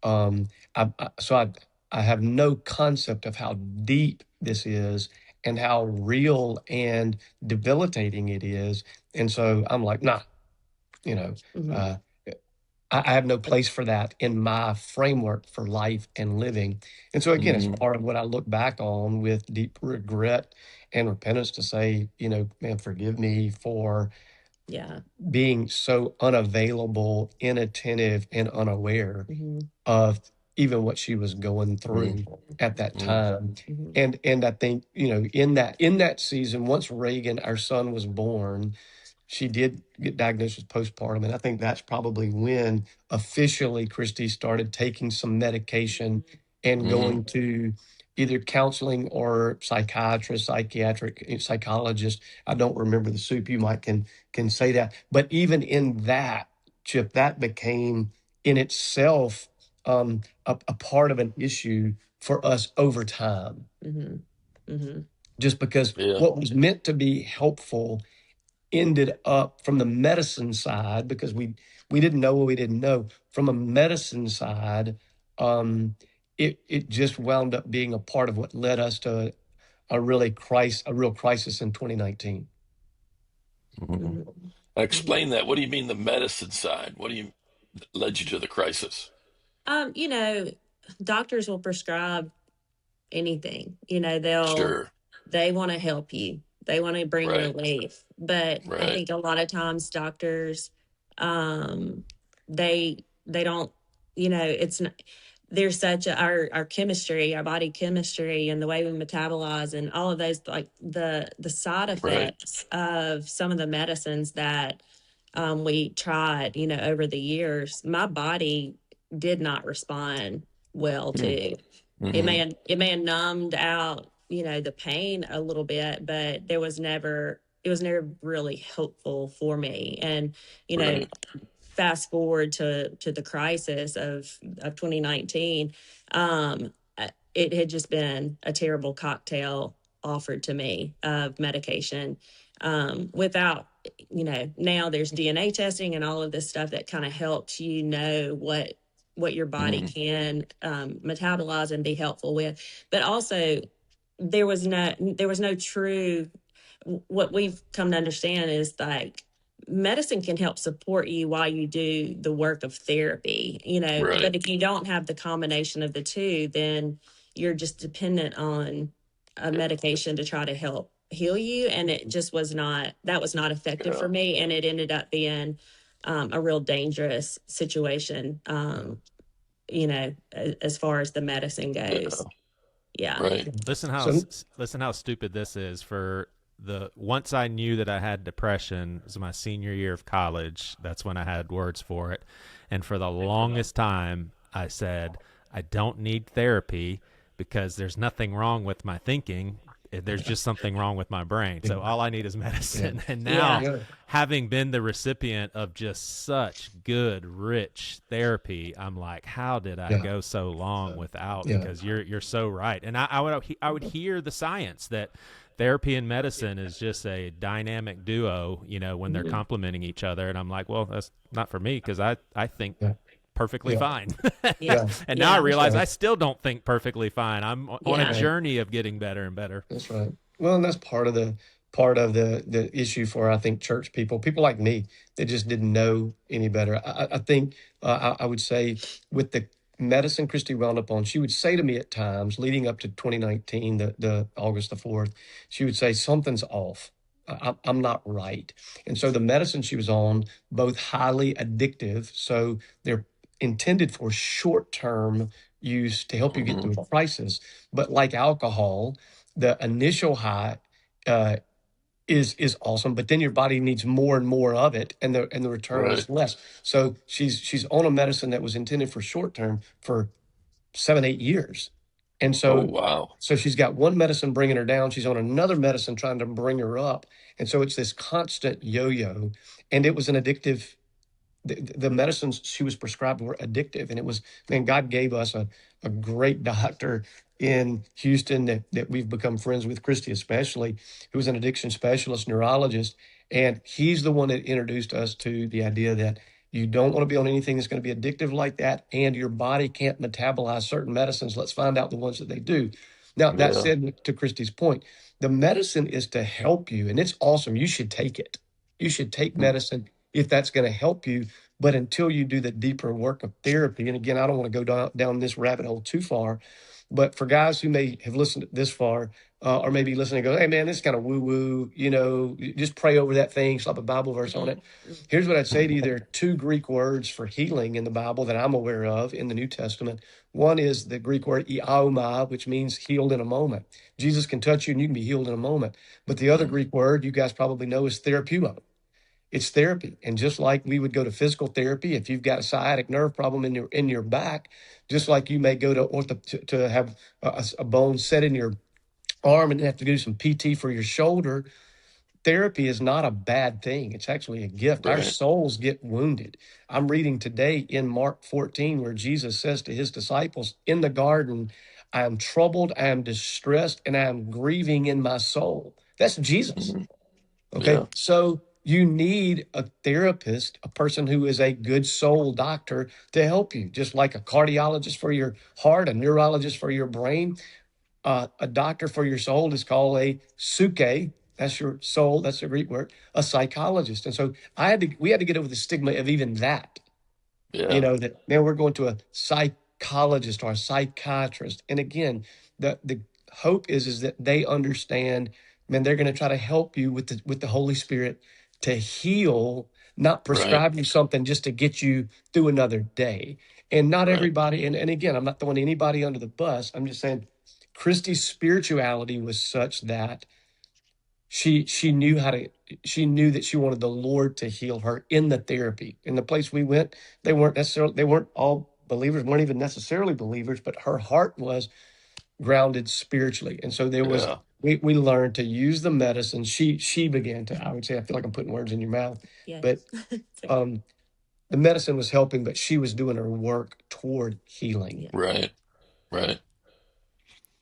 Um, I have no concept of how deep this is and how real and debilitating it is. And so I'm like, nah, you know, Hmm. uh, I have no place for that in my framework for life and living. And so again, it's Mhm. part of what I look back on with deep regret and repentance to say, you know, man, forgive me for Yeah. being so unavailable, inattentive, and unaware Hmm. of even what she was going Mhm. through at that Mhm. time. Hmm. And I think, you know, in that season, once Reagan, our son, was born, she did get diagnosed with postpartum. And I think that's probably when officially Christy started taking some medication and Mhm. going to either counseling or psychiatrist, psychiatric psychologist. I don't remember the soup. You might can say that. But even in that, Chip, that became in itself a part of an issue for us over time. Hmm. Hmm. Just because Yeah. what was meant to be helpful ended up from the medicine side, because we didn't know what we didn't know from a medicine side. um it just wound up being a part of what led us to a real crisis in 2019. Mhm. Hmm. Explain that. What do you mean the medicine side? What do you led you to the crisis? You know, doctors will prescribe anything. You know, Sure. they want to help you. They want to bring Right. relief. But I Right. think a lot of times doctors, um, they don't, you know, it's not, there's such our chemistry, our body chemistry, and the way we metabolize, and all of those, like the side Right. effects of some of the medicines that we tried, you know, over the years. My body did not respond well to. Mm-hmm. It may have numbed out, you know, the pain a little bit, but it was never really helpful for me. And, you know, Right. fast forward to the crisis of 2019, it had just been a terrible cocktail offered to me of medication, without, you know, now there's DNA testing and all of this stuff that kind of helps you know what your body Mm-hmm. can metabolize and be helpful with. But also there was no true, what we've come to understand is like medicine can help support you while you do the work of therapy, you know, Right. but if you don't have the combination of the two, then you're just dependent on a medication to try to help heal you. And it just was not, that was not effective Yeah. for me. And it ended up being a real dangerous situation, you know, as far as the medicine Yeah. goes. Yeah. Right. So Listen how stupid this is. For the once I knew that I had depression, it was my senior year of college. That's when I had words for it. And for the longest time I said I don't need therapy because there's nothing wrong with my thinking. There's just something wrong with my brain. yeah, So all I need is yeah, medicine. And now, Yeah. yeah, having been the recipient of just such good, rich therapy, I'm like, how did I yeah, go so long without? yeah, Because you're so right. And I would hear the science that therapy and medicine is just a dynamic duo, you know, when they're Mhm. complementing each other. And I'm like, well, that's not for me because I think yeah, perfectly yeah, fine. Yeah. yeah. And now I Yeah. That's realize I right. still don't think perfectly fine. I'm on a Yeah. Right. journey of getting better and better. That's right. Well, and that's part of the issue for, I think, church people like me that just didn't know any better. I think I would say with the medicine Christy wound up on, she would say to me at times leading up to 2019, the August the 4th, she would say something's off. I'm not right. And so the medicine she was on, both highly addictive, so they're intended for short term use to help you get Mm-hmm. through a crisis, but like alcohol, the initial high uh, is awesome, but then your body needs more and more of it, and the return Right. is less. So she's on a medicine that was intended for short term for 7, 8 years. And Oh, so wow. she's got one medicine bringing her down. She's on another medicine trying to bring her up. And so it's this constant yo-yo. And it was an addictive, the medicines she was prescribed were addictive. And it was, man, God gave us a great doctor in Houston that we've become friends with, Christy especially, who was an addiction specialist, neurologist. And he's the one that introduced us to the idea that you don't want to be on anything that's going to be addictive like that, and your body can't metabolize certain medicines. Let's find out the ones that they do. Now, that Yeah. said, to Christy's point, the medicine is to help you, and it's awesome. You should take it. You should take medicine if that's going to help you. But until you do the deeper work of therapy, and again, I don't want to go down this rabbit hole too far, but for guys who may have listened this far, or maybe listening and go, hey, man, this is kind of woo woo, just pray over that thing, slap a Bible verse on it. Here's what I'd say to you. There are two Greek words for healing in the Bible that I'm aware of in the New Testament. One is the Greek word iaoma, which means healed in a moment. Jesus can touch you and you can be healed in a moment. But the other Greek word you guys probably know is therapeuo. It's therapy. And just like we would go to physical therapy, if you've got a sciatic nerve problem in your back, just like you may go to have a bone set in your arm and have to do some PT for your shoulder, therapy is not a bad thing. It's actually a gift. Our Right. souls get wounded. I'm reading today in Mark 14 where Jesus says to his disciples in the garden, I am troubled, I am distressed, and I am grieving in my soul. That's Jesus. Mhm. Okay. Yeah. So you need a therapist, a person who is a good soul doctor to help you, just like a cardiologist for your heart, a neurologist for your brain. A doctor for your soul is called a suke. That's your soul. That's the Greek word, a psychologist. And so we had to get over the stigma of even that, Yeah. that now we're going to a psychologist or a psychiatrist. And again, the hope is that they understand, man, they're going to try to help you with the Holy Spirit to heal, not Right. prescribe you something just to get you through another day. And not Right. everybody, and again, I'm not throwing anybody under the bus. I'm just saying Christy's spirituality was such that she knew she knew that she wanted the Lord to heal her in the therapy. In the place we went, they weren't all believers, weren't even necessarily believers, but her heart was grounded spiritually. And so Yeah. we learned to use the medicine. She began to, I would say, I feel like I'm putting words in your mouth, but Yes. um the medicine was helping, but she was doing her work toward healing. Yeah. Right. Right.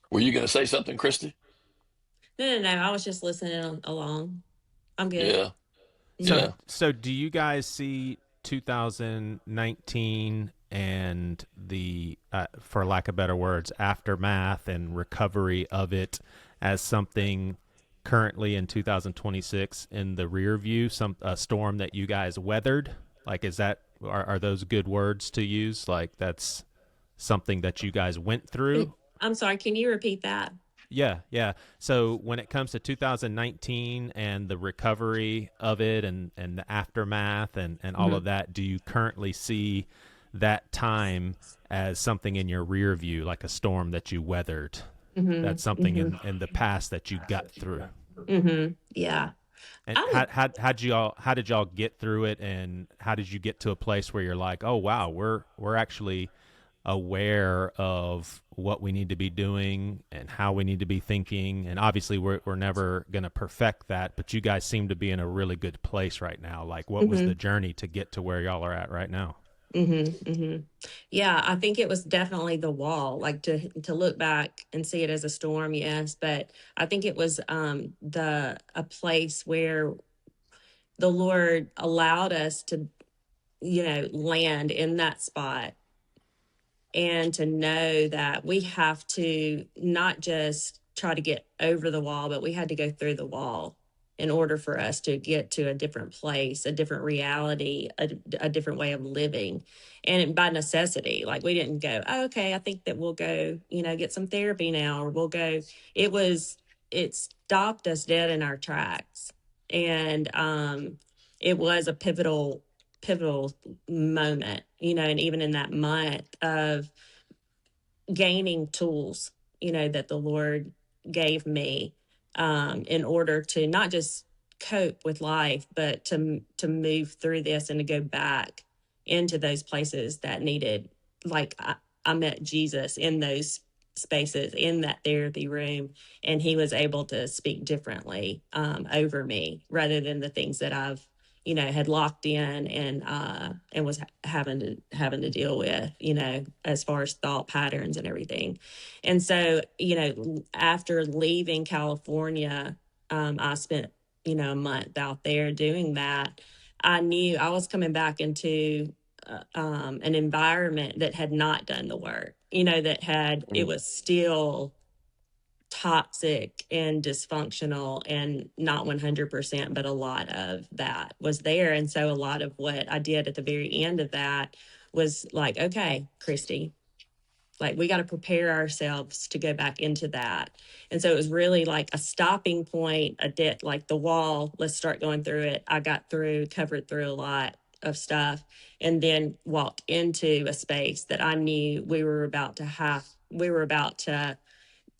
Were you going to say something, Christy? No. I was just listening along. I'm good. Yeah. So Yeah. so do you guys see 2019 and the for lack of better words, aftermath and recovery of it as something currently in 2026 in the rear view, a storm that you guys weathered? Like, are those good words to use? Like, that's something that you guys went through? I'm sorry, can you repeat that? Yeah, yeah. So when it comes to 2019 and the recovery of it and the aftermath and all of that, do you currently see that time as something in your rear view, like a storm that you weathered? That's something in the past that you got through. Yeah. And how did y'all get through it, and how did you get to a place where you're like, oh wow, we're actually aware of what we need to be doing and how we need to be thinking, and obviously we're never going to perfect that, but you guys seem to be in a really good place right now. Like, what was the journey to get to where y'all are at right now? Yeah, I think it was definitely the wall, like to look back and see it as a storm, yes, but I think it was a place where the Lord allowed us to land in that spot, and to know that we have to not just try to get over the wall, but we had to go through the wall in order for us to get to a different place, a different reality, a different way of living. And by necessity, like, we didn't go, oh, okay, I think that we'll go, get some therapy now, or we'll go. It stopped us dead in our tracks. And it was a pivotal moment, and even in that month of gaining tools, that the Lord gave me, in order to not just cope with life, but to move through this and to go back into those places that needed, like I met Jesus in those spaces, in that therapy room, and he was able to speak differently over me, rather than the things that I've had locked in and was having to deal with, as far as thought patterns and everything. And so, after leaving California, I spent a month out there doing that. I knew I was coming back into an environment that had not done the work, that had, it was still toxic and dysfunctional, and not 100%, but a lot of that was there. And so a lot of what I did at the very end of that was like, okay, Christy, like, we got to prepare ourselves to go back into that. And so it was really like a stopping point, a debt, like the wall. Let's start going through it. I got through, covered through a lot of stuff, and then walked into a space that I knew we were about to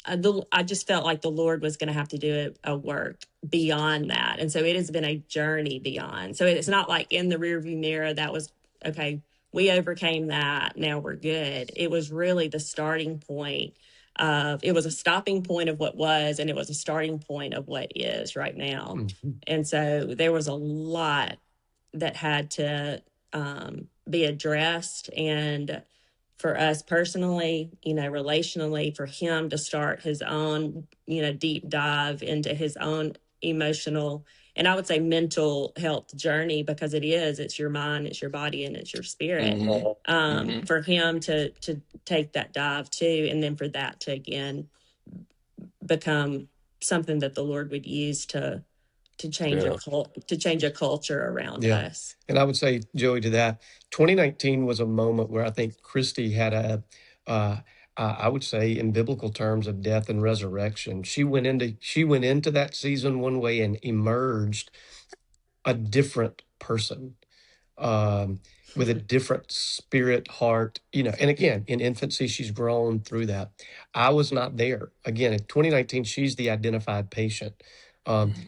I just felt like the Lord was going to have to do a work beyond that. And so it has been a journey beyond. So it's not like in the rearview mirror that was, okay, we overcame that, now we're good. It was really the starting point it was a stopping point of what was, and it was a starting point of what is right now. Mm-hmm. And so there was a lot that had to be addressed. And for us personally, relationally, for him to start his own, deep dive into his own emotional, and I would say mental health journey, because it's your mind, it's your body, and it's your spirit. Mm-hmm. For him to take that dive too, and then for that to again become something that the Lord would use to change a culture around us. And I would say, Joey, to that, 2019 was a moment where I think Christy had I would say, in biblical terms, of death and resurrection. She went into that season one way and emerged a different person. With a different spirit, heart, and again, in infancy, she's grown through that. I was not there. Again, in 2019, she's the identified patient.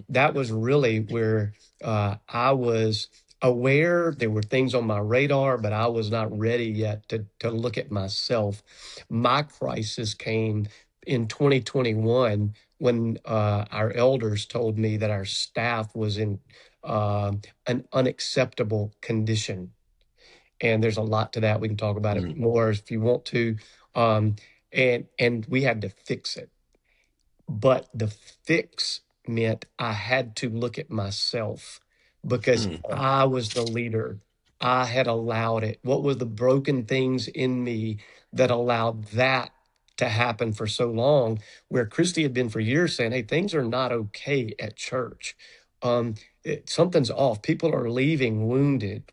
That was really where I was aware there were things on my radar, but I was not ready yet to look at myself. My crisis came in 2021 when our elders told me that our staff was in an unacceptable condition. And there's a lot to that. We can talk about it more if you want to. And we had to fix it. But the fix meant I had to look at myself, because I was the leader. I had allowed it. What were the broken things in me that allowed that to happen for so long, where Christy had been for years saying, hey, things are not okay at church. Something's off. People are leaving wounded.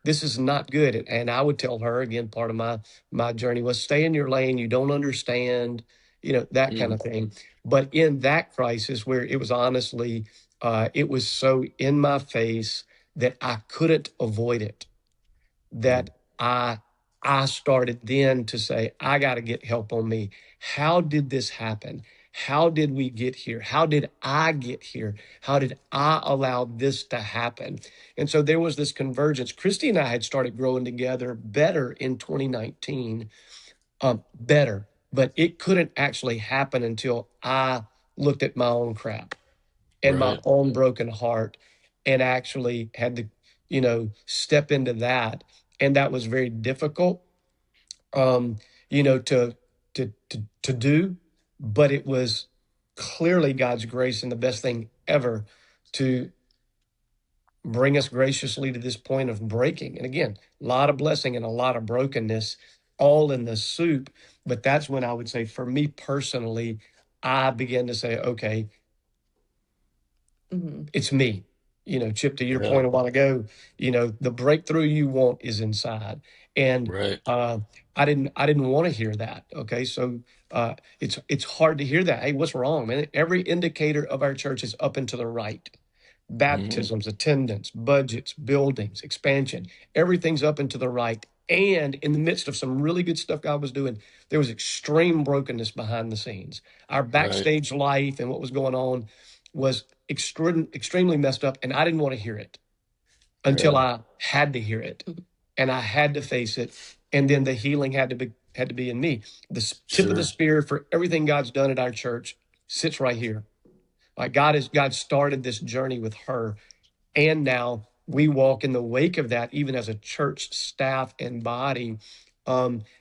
This is not good. And I would tell her, again, part of my journey was stay in your lane. You don't understand, that kind of thing. But in that crisis, where it was honestly, it was so in my face that I couldn't avoid it, that I started then to say, I got to get help on me. How did this happen? How did we get here? How did I get here? How did I allow this to happen? And so there was this convergence. Christy and I had started growing together better in 2019, better, but it couldn't actually happen until I looked at my own crap and my own broken heart, and actually had to, step into that. And that was very difficult, to do, but it was clearly God's grace and the best thing ever to bring us graciously to this point of breaking. And again, a lot of blessing and a lot of brokenness all in the soup. But that's when I would say, for me personally, I began to say, okay, it's me. Chip, to your point a while ago, the breakthrough you want is inside. And I didn't want to hear that. Okay. So it's hard to hear that. Hey, what's wrong, man? Every indicator of our church is up and to the right. Baptisms, attendance, budgets, buildings, expansion, everything's up and to the right. And in the midst of some really good stuff God was doing, there was extreme brokenness behind the scenes. Our backstage life and what was going on, was extremely messed up, and I didn't want to hear it until I had to hear it, and I had to face it, and then the healing had to be in me. The tip of the spear for everything God's done at our church sits right here. Like God started this journey with her, and now we walk in the wake of that, even as a church staff and body.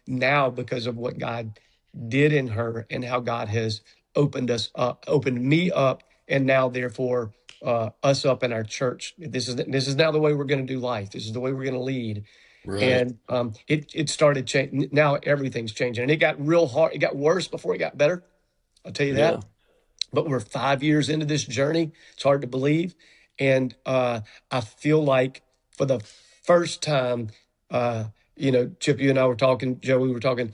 Now, because of what God did in her and how God has opened me up, and now therefore us up in our church. This is now the way we're going to do life. This is the way we're going to lead. Right. And it started changing. Now everything's changing, and it got real hard. It got worse before it got better. I'll tell you that. But we're 5 years into this journey. It's hard to believe. And I feel like for the first time, Chip, you and I were talking, Joe, we were talking,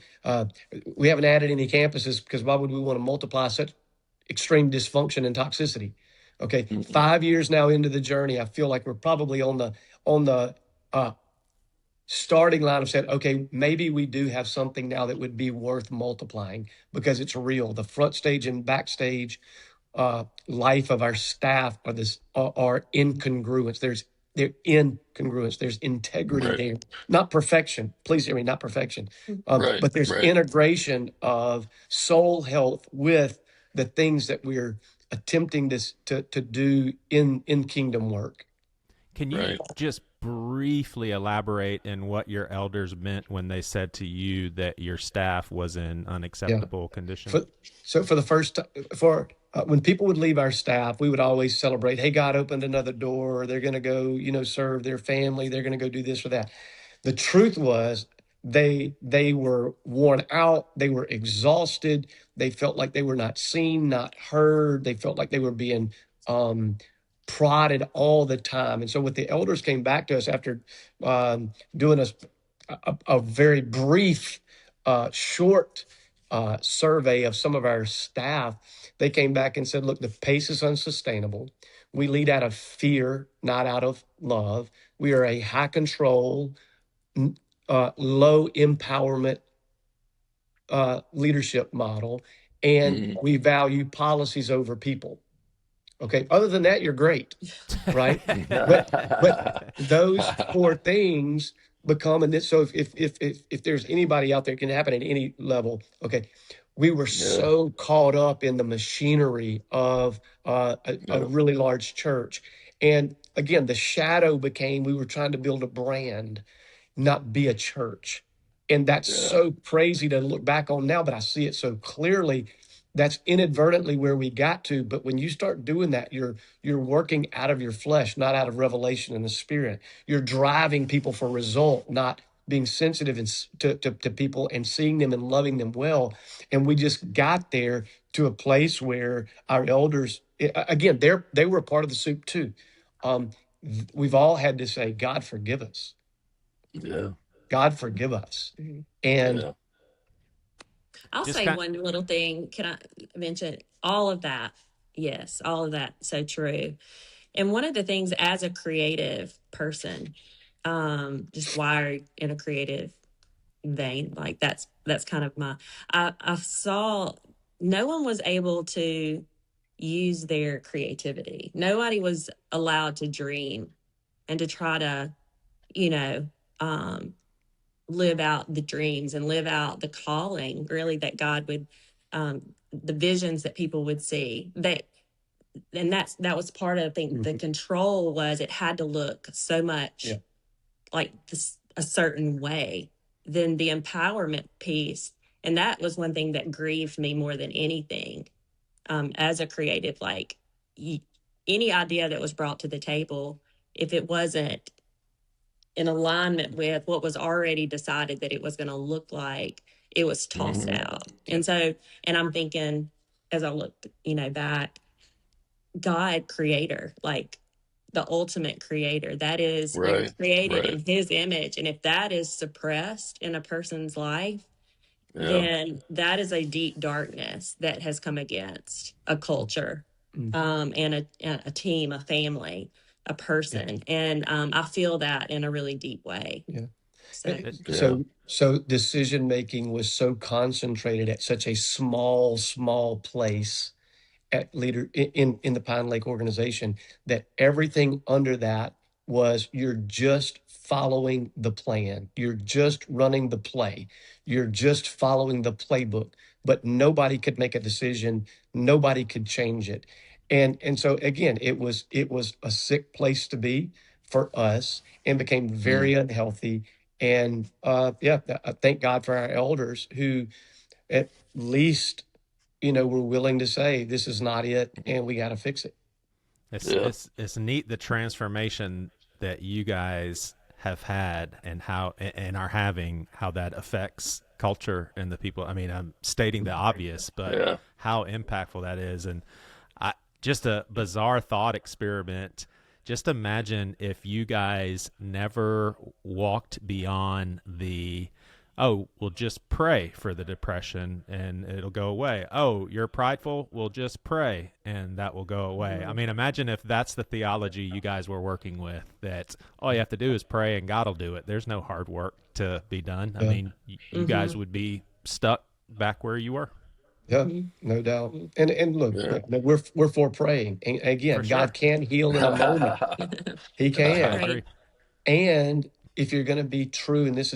we haven't added any campuses because why would we want to multiply such extreme dysfunction and toxicity? Okay. 5 years now into the journey, I feel like we're probably on the starting line of said, okay, maybe we do have something now that would be worth multiplying because it's real. The front stage and backstage life of our staff are incongruence. They're incongruence. There's integrity there, not perfection. Please hear me, not perfection. But there's integration of soul health with the things that we're attempting to do in kingdom work. Can you just briefly elaborate in what your elders meant when they said to you that your staff was in unacceptable condition? When people would leave our staff, we would always celebrate, hey, God opened another door. They're going to go, serve their family. They're going to go do this or that. The truth was they were worn out. They were exhausted. They felt like they were not seen, not heard. They felt like they were being prodded all the time. And so what the elders came back to us after doing a very brief, short survey of some of our staff, they came back and said, look, the pace is unsustainable. We lead out of fear, not out of love. We are a high control, low empowerment leadership model, and we value policies over people. Okay. Other than that, you're great, right? but those four things become, and this, so if there's anybody out there, it can happen at any level. Okay. We were so caught up in the machinery of a really large church. And again, the shadow became, we were trying to build a brand, not be a church. And that's so crazy to look back on now, but I see it so clearly. That's inadvertently where we got to. But when you start doing that, you're working out of your flesh, not out of revelation in the spirit. You're driving people for result, not being sensitive to people and seeing them and loving them well. And we just got there to a place where our elders, again, they were a part of the soup too. We've all had to say, God, forgive us. Yeah. God, forgive us. And I'll say one little thing. Can I mention all of that? Yes, all of that. So true. And one of the things as a creative person, just wired in a creative vein, like that's kind of I saw no one was able to use their creativity. Nobody was allowed to dream and to try to, live out the dreams and live out the calling, really, that God would, the visions that people would see. That was part of, I think, the control was it had to look so much like this, a certain way. Then the empowerment piece, and that was one thing that grieved me more than anything. As a creative, like any idea that was brought to the table, if it wasn't in alignment with what was already decided that it was going to look like, it was tossed out. And so, and I'm thinking, as I looked, back, God, creator, like the ultimate creator, that is created in his image. And if that is suppressed in a person's life, then that is a deep darkness that has come against a culture, and a team, a family, a person. And I feel that in a really deep way. So decision making was so concentrated at such a small place, at leader in the Pine Lake organization, that everything under that was, you're just following the plan. You're just running the play. You're just following the playbook, but nobody could make a decision. Nobody could change it. And so again, it was a sick place to be for us, and became very unhealthy. And yeah, I thank God for our elders who at least, were willing to say, this is not it and we got to fix it. It's neat, the transformation that you guys have had and are having, how that affects culture and the people. I mean, I'm stating the obvious, but how impactful that is. And just a bizarre thought experiment. Just imagine if you guys never walked beyond we'll just pray for the depression and it'll go away. Oh, you're prideful? We'll just pray and that will go away. I mean, imagine if that's the theology you guys were working with, that all you have to do is pray and God will do it. There's no hard work to be done. I mean, you guys would be stuck back where you were. Yeah, no doubt. And look, we're for praying. And again, God can heal in a moment. He can. Agree. And if you're going to be true, and this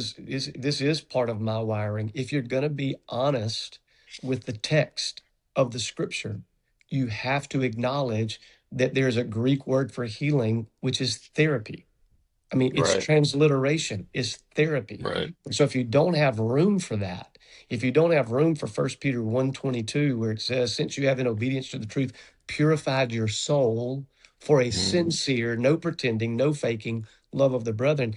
is part of my wiring, if you're going to be honest with the text of the scripture, you have to acknowledge that there's a Greek word for healing, which is therapy. I mean, it's transliteration, is therapy. Right. So if you don't have room for that, if you don't have room for 1 Peter 1:22, where it says, since you have in obedience to the truth purified your soul for a sincere, no pretending, no faking love of the brethren,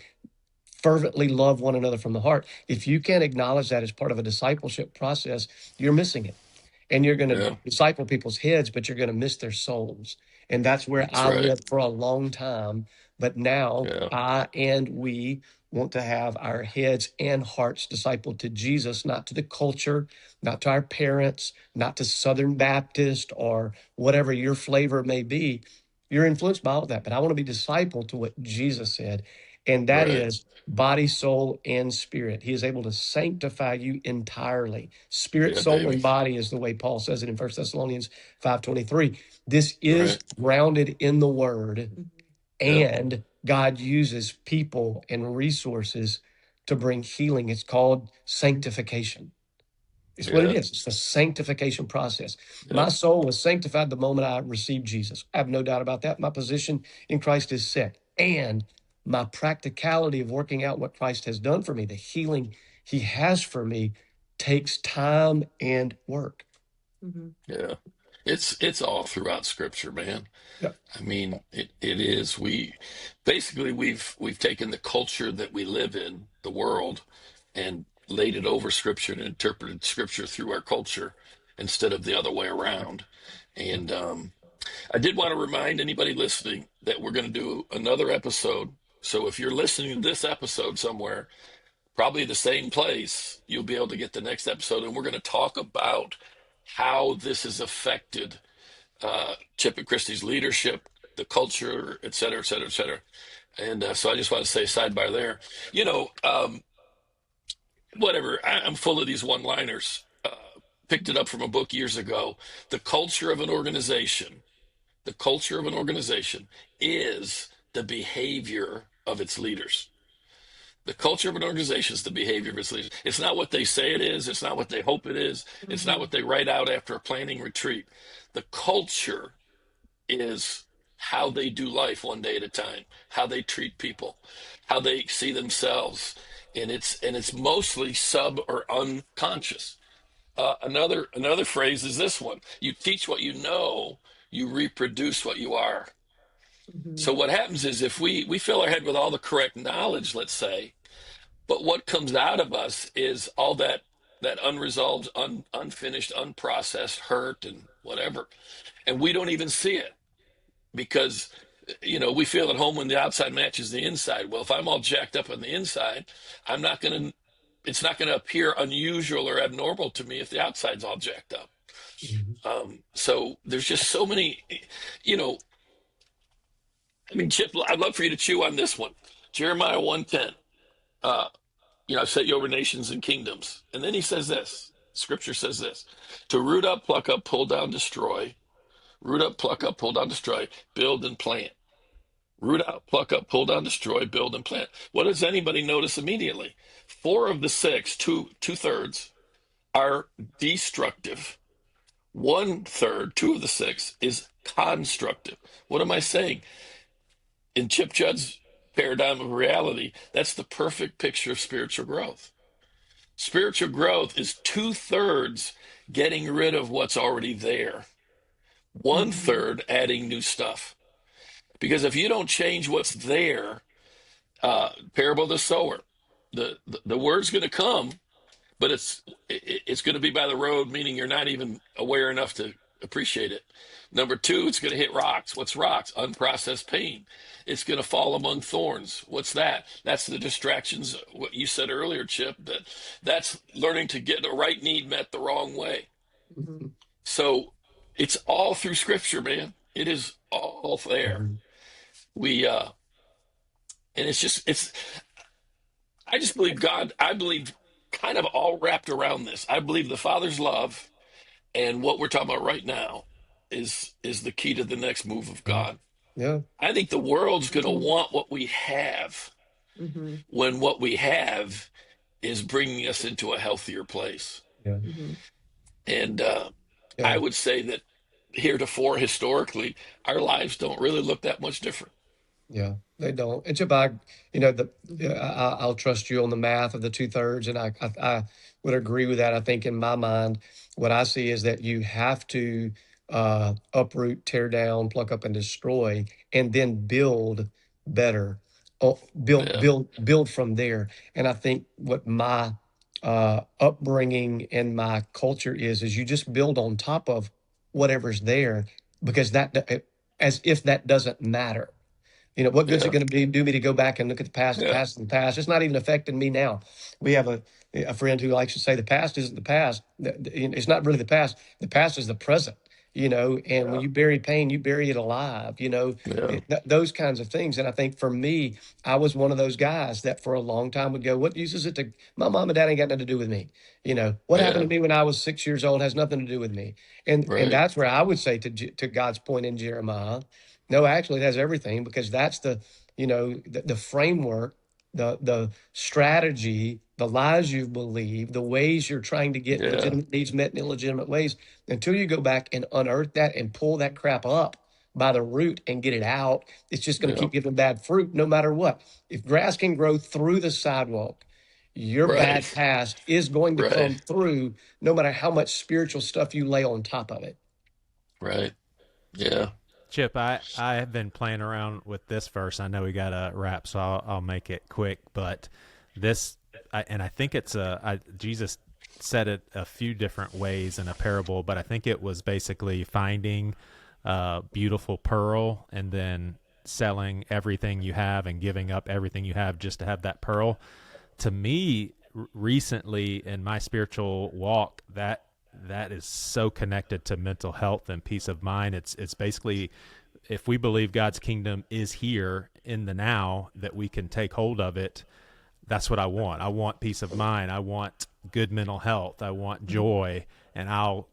fervently love one another from the heart. If you can't acknowledge that as part of a discipleship process, you're missing it. And you're going to disciple people's heads, but you're going to miss their souls. And that's where I lived for a long time. But now I and we want to have our heads and hearts discipled to Jesus, not to the culture, not to our parents, not to Southern Baptist or whatever your flavor may be. You're influenced by all of that, but I want to be discipled to what Jesus said. And that is body, soul, and spirit. He is able to sanctify you entirely. Spirit, soul, and body is the way Paul says it in 1 Thessalonians 5:23. This is grounded in the word, and God uses people and resources to bring healing. It's called sanctification. It's what it is. It's the sanctification process. My soul was sanctified the moment I received Jesus. I have no doubt about that. My position in Christ is set. And my practicality of working out what Christ has done for me, the healing he has for me, takes time and work. Yeah. It's all throughout scripture, man. Yeah. I mean, it is. We've taken the culture that we live in, the world, and laid it over scripture and interpreted scripture through our culture instead of the other way around. And I did want to remind anybody listening that we're going to do another episode. So if you're listening to this episode somewhere, probably the same place, you'll be able to get the next episode. And we're going to talk about how this has affected Chip and Christy's leadership, the culture, et cetera, et cetera, et cetera. And so I just want to say sidebar there, whatever, I'm full of these one-liners. Picked it up from a book years ago. The culture of an organization is the behavior of its leaders. The culture of an organization is the behavior of its leaders. It's not what they say it is. It's not what they hope it is. It's not what they write out after a planning retreat. The culture is how they do life one day at a time, how they treat people, how they see themselves. And it's mostly sub or unconscious. Another phrase is this one: you teach what you know, you reproduce what you are. So what happens is, if we fill our head with all the correct knowledge, let's say, but what comes out of us is all that unresolved, unfinished, unprocessed hurt and whatever, and we don't even see it because we feel at home when the outside matches the inside. Well, if I'm all jacked up on the inside, it's not going to appear unusual or abnormal to me if the outside's all jacked up. So there's just so many, Chip, I'd love for you to chew on this one. Jeremiah 1:10, set you over nations and kingdoms. And then he says this, scripture says this: to root up, pluck up, pull down, destroy, Root up, pluck up, pull down, destroy, build and plant. Root out, pluck up, pull down, destroy, build and plant. What does anybody notice immediately? 4 of the 6, two-thirds, are destructive. 1/3, 2 of the 6, is constructive. What am I saying? In Chip Judd's paradigm of reality, that's the perfect picture of spiritual growth. Spiritual growth is 2/3 getting rid of what's already there, 1/3 adding new stuff. Because if you don't change what's there, parable of the sower, the word's going to come, but it's going to be by the road, meaning you're not even aware enough to appreciate it. Number 2, it's going to hit rocks. What's rocks? Unprocessed pain. It's going to fall among thorns. What's that? That's the distractions. What you said earlier, Chip, that's learning to get the right need met the wrong way. Mm-hmm. So it's all through Scripture, man. It is all there. And I just believe God. I believe kind of all wrapped around this. I believe the Father's love and what we're talking about right now is the key to the next move of God. Yeah. I think the world's going to want what we have when what we have is bringing us into a healthier place. Yeah. And I would say that heretofore, historically, our lives don't really look that much different. Yeah, they don't. And Chip, I'll trust you on the math of the 2/3, and I would agree with that. I think in my mind, what I see is that you have to uproot, tear down, pluck up, and destroy, and then build better. Build from there. And I think what my upbringing and my culture is you just build on top of whatever's there, because as if that doesn't matter. What good's it going to do me to go back and look at the past, the past, and the past? It's not even affecting me now. We have a friend who likes to say the past isn't the past. It's not really the past. The past is the present. And when you bury pain, you bury it alive. Those kinds of things. And I think for me, I was one of those guys that for a long time would go, what use is it to my mom and dad ain't got nothing to do with me? What happened to me when I was 6 years old has nothing to do with me. And that's where I would say to God's point in Jeremiah, no, actually it has everything, because that's the framework, the strategy, the lies you've believed, the ways you're trying to get legitimate needs met in illegitimate ways. Until you go back and unearth that and pull that crap up by the root and get it out, it's just going to keep giving bad fruit no matter what. If grass can grow through the sidewalk, your bad past is going to come through no matter how much spiritual stuff you lay on top of it. Right. Yeah. Chip, I have been playing around with this verse. I know we got to wrap, so I'll make it quick. But this, and I think it's Jesus said it a few different ways in a parable, but I think it was basically finding a beautiful pearl and then selling everything you have and giving up everything you have just to have that pearl. To me, recently in my spiritual walk, that is so connected to mental health and peace of mind. It's basically, if we believe God's kingdom is here in the now, that we can take hold of it. That's what I want. I want peace of mind. I want good mental health. I want joy, and I'll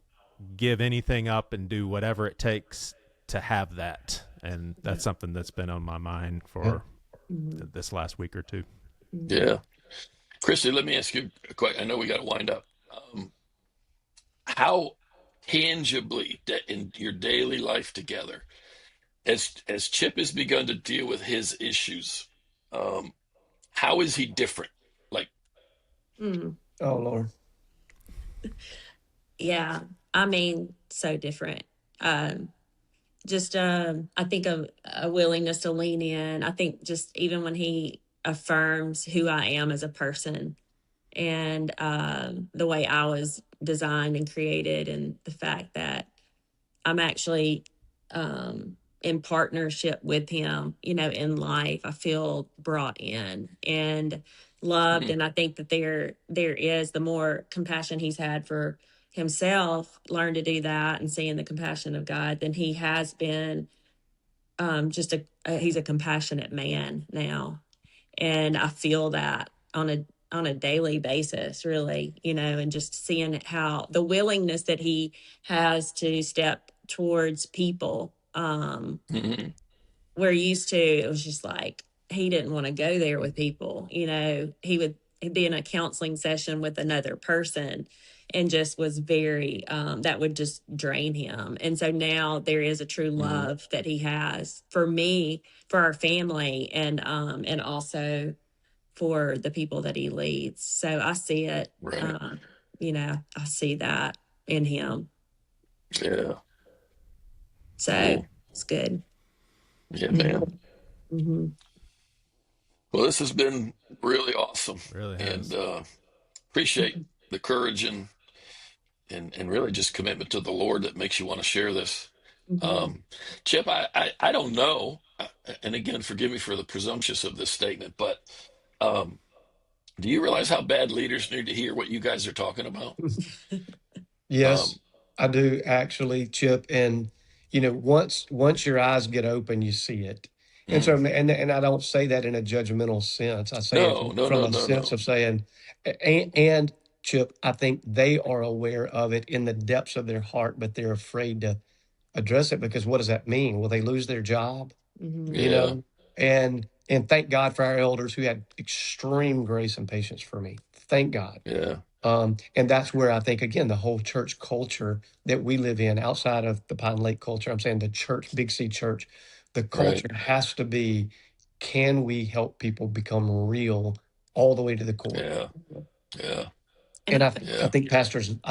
give anything up and do whatever it takes to have that. And that's something that's been on my mind for this last week or two. Yeah. Christy, let me ask you a question. I know we got to wind up. How tangibly in your daily life together, as Chip has begun to deal with his issues, how is he different? Like, oh Lord, yeah, I mean, so different. I think of a willingness to lean in. I think just even when he affirms who I am as a person, and the way I was designed and created, and the fact that I'm actually in partnership with him, in life. I feel brought in and loved. And I think that there is, the more compassion he's had for himself, learn to do that and seeing the compassion of God, then he has been he's a compassionate man now. And I feel that on a daily basis, really, and just seeing how the willingness that he has to step towards people. Mm-hmm. We're used to, it was just like, he didn't want to go there with people. He'd be in a counseling session with another person and just was very, that would just drain him. And so now there is a true Mm-hmm. love that he has for me, for our family, and also for the people that he leads. So I see it, Right. I see that in him. Yeah. So Cool. it's good. Yeah, man. Mm-hmm. Well, this has been really awesome, Really and has. appreciate the courage and really just commitment to the Lord that makes you want to share this. Mm-hmm. Chip, I don't know, and again, forgive me for the presumptuous of this statement, but um, do you realize how bad leaders need to hear what you guys are talking about? Yes, Um, I do actually, Chip. And once your eyes get open, you see it. And so, mm, and I don't say that in a judgmental sense. I say it no, from, no, from no, a no, sense no. of saying, and Chip, I think they are aware of it in the depths of their heart, but they're afraid to address it because what does that mean? Will they lose their job? Mm-hmm. You Yeah, know, and thank God for our elders who had extreme grace and patience for me. Thank God. yeah, And that's where I think, again, the whole church culture that we live in outside of the Pine Lake culture, I'm saying the church, Big C church, the right, culture has to be, can we help people become real all the way to the core? yeah, yeah, And And I I, think, I yeah,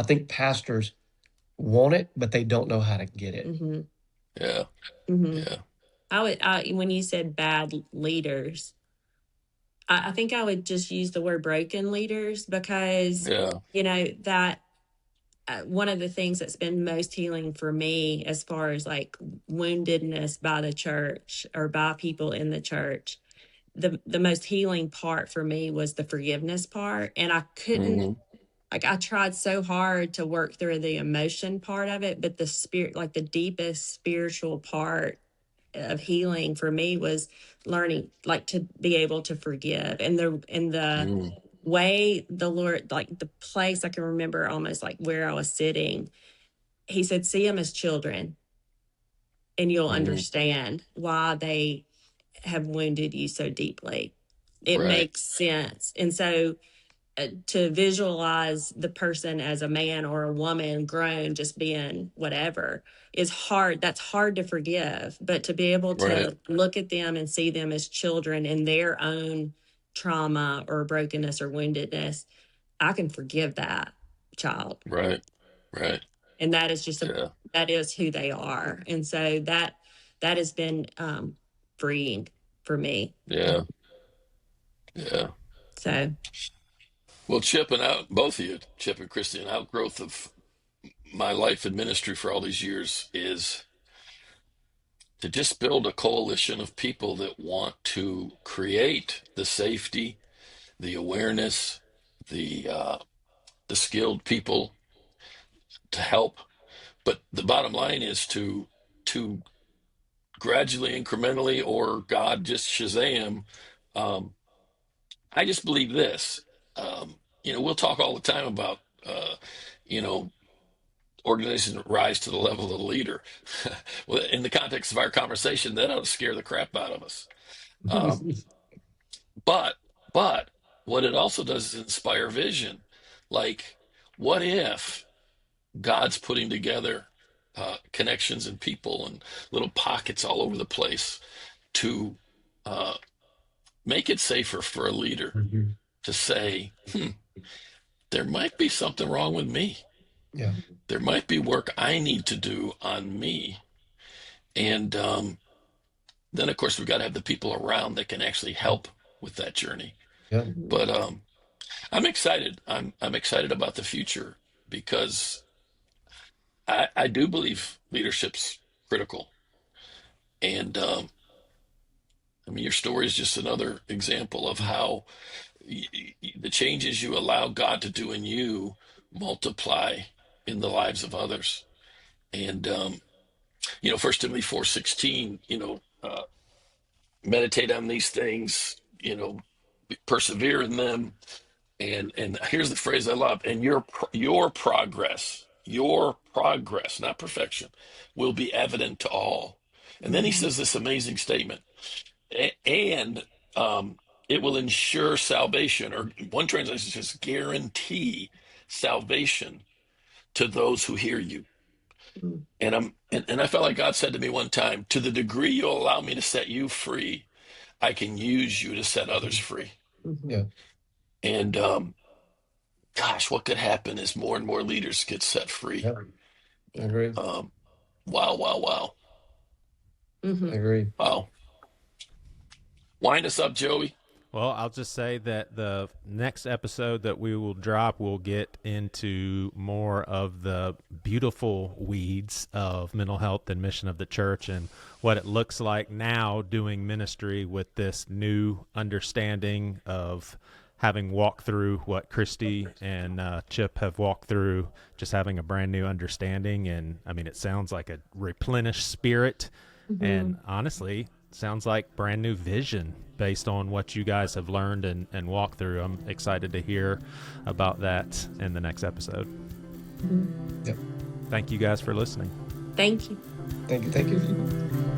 think pastors want it, but they don't know how to get it. mm-hmm. yeah, Mm-hmm. yeah, When you said bad leaders, I think I would just use the word broken leaders because, yeah, that one of the things that's been most healing for me as far as like woundedness by the church or by people in the church, the most healing part for me was the forgiveness part. And I couldn't, hmm, like, I tried so hard to work through the emotion part of it, but the spirit, like the deepest spiritual part of healing for me was learning, like, to be able to forgive. And the mm, way the Lord, like the place I can remember almost like where I was sitting, he said, see them as children and you'll hmm, understand why they have wounded you so deeply. It right, makes sense. And so to visualize the person as a man or a woman grown, just being whatever, is hard. That's hard to forgive. But to be able right, to look at them and see them as children in their own trauma or brokenness or woundedness, I can forgive that child. right, right, And that is just yeah, that is who they are. And so that has been freeing for me. yeah, yeah. So Well, Chip and out, both of you, Chip and Christy, an outgrowth of my life and ministry for all these years is to just build a coalition of people that want to create the safety, the awareness, the skilled people to help. But the bottom line is to gradually, incrementally, or God just Shazam. Um, I just believe this. We'll talk all the time about you know organizations that rise to the level of the leader. Well, in the context of our conversation, that ought to scare the crap out of us. Um, but but what it also does is inspire vision. Like, what if God's putting together connections and people and little pockets all over the place to uh, make it safer for a leader Mhm. to say, there might be something wrong with me. Yeah. There might be work I need to do on me. And then, of course, we've got to have the people around that can actually help with that journey. Yeah. But I'm excited. I'm excited about the future because I do believe leadership's critical. And I mean, your story is just another example of how the changes you allow God to do in you multiply in the lives of others. And First Timothy 4:16, meditate on these things, persevere in them. And here's the phrase I love: and your progress. your progress, not perfection, will be evident to all. And then he says this amazing statement, and it will ensure salvation, or one translation says guarantee salvation to those who hear you. And I felt like God said to me one time, to the degree you'll allow me to set you free, I can use you to set others free. Yeah. And gosh, what could happen is more and more leaders get set free. Yeah. I agree. Wow, wow, wow. I agree. Wow. Wind us up, Joey. Well, I'll just say that the next episode that we will drop will get into more of the beautiful weeds of mental health and mission of the church and what it looks like now doing ministry with this new understanding of having walked through what Christy and Chip have walked through, just having a brand new understanding. And I mean, it sounds like a replenished spirit. And honestly, sounds like brand new vision based on what you guys have learned and walked through. I'm excited to hear about that in the next episode. Yep. Thank you guys for listening. Thank you. Thank you.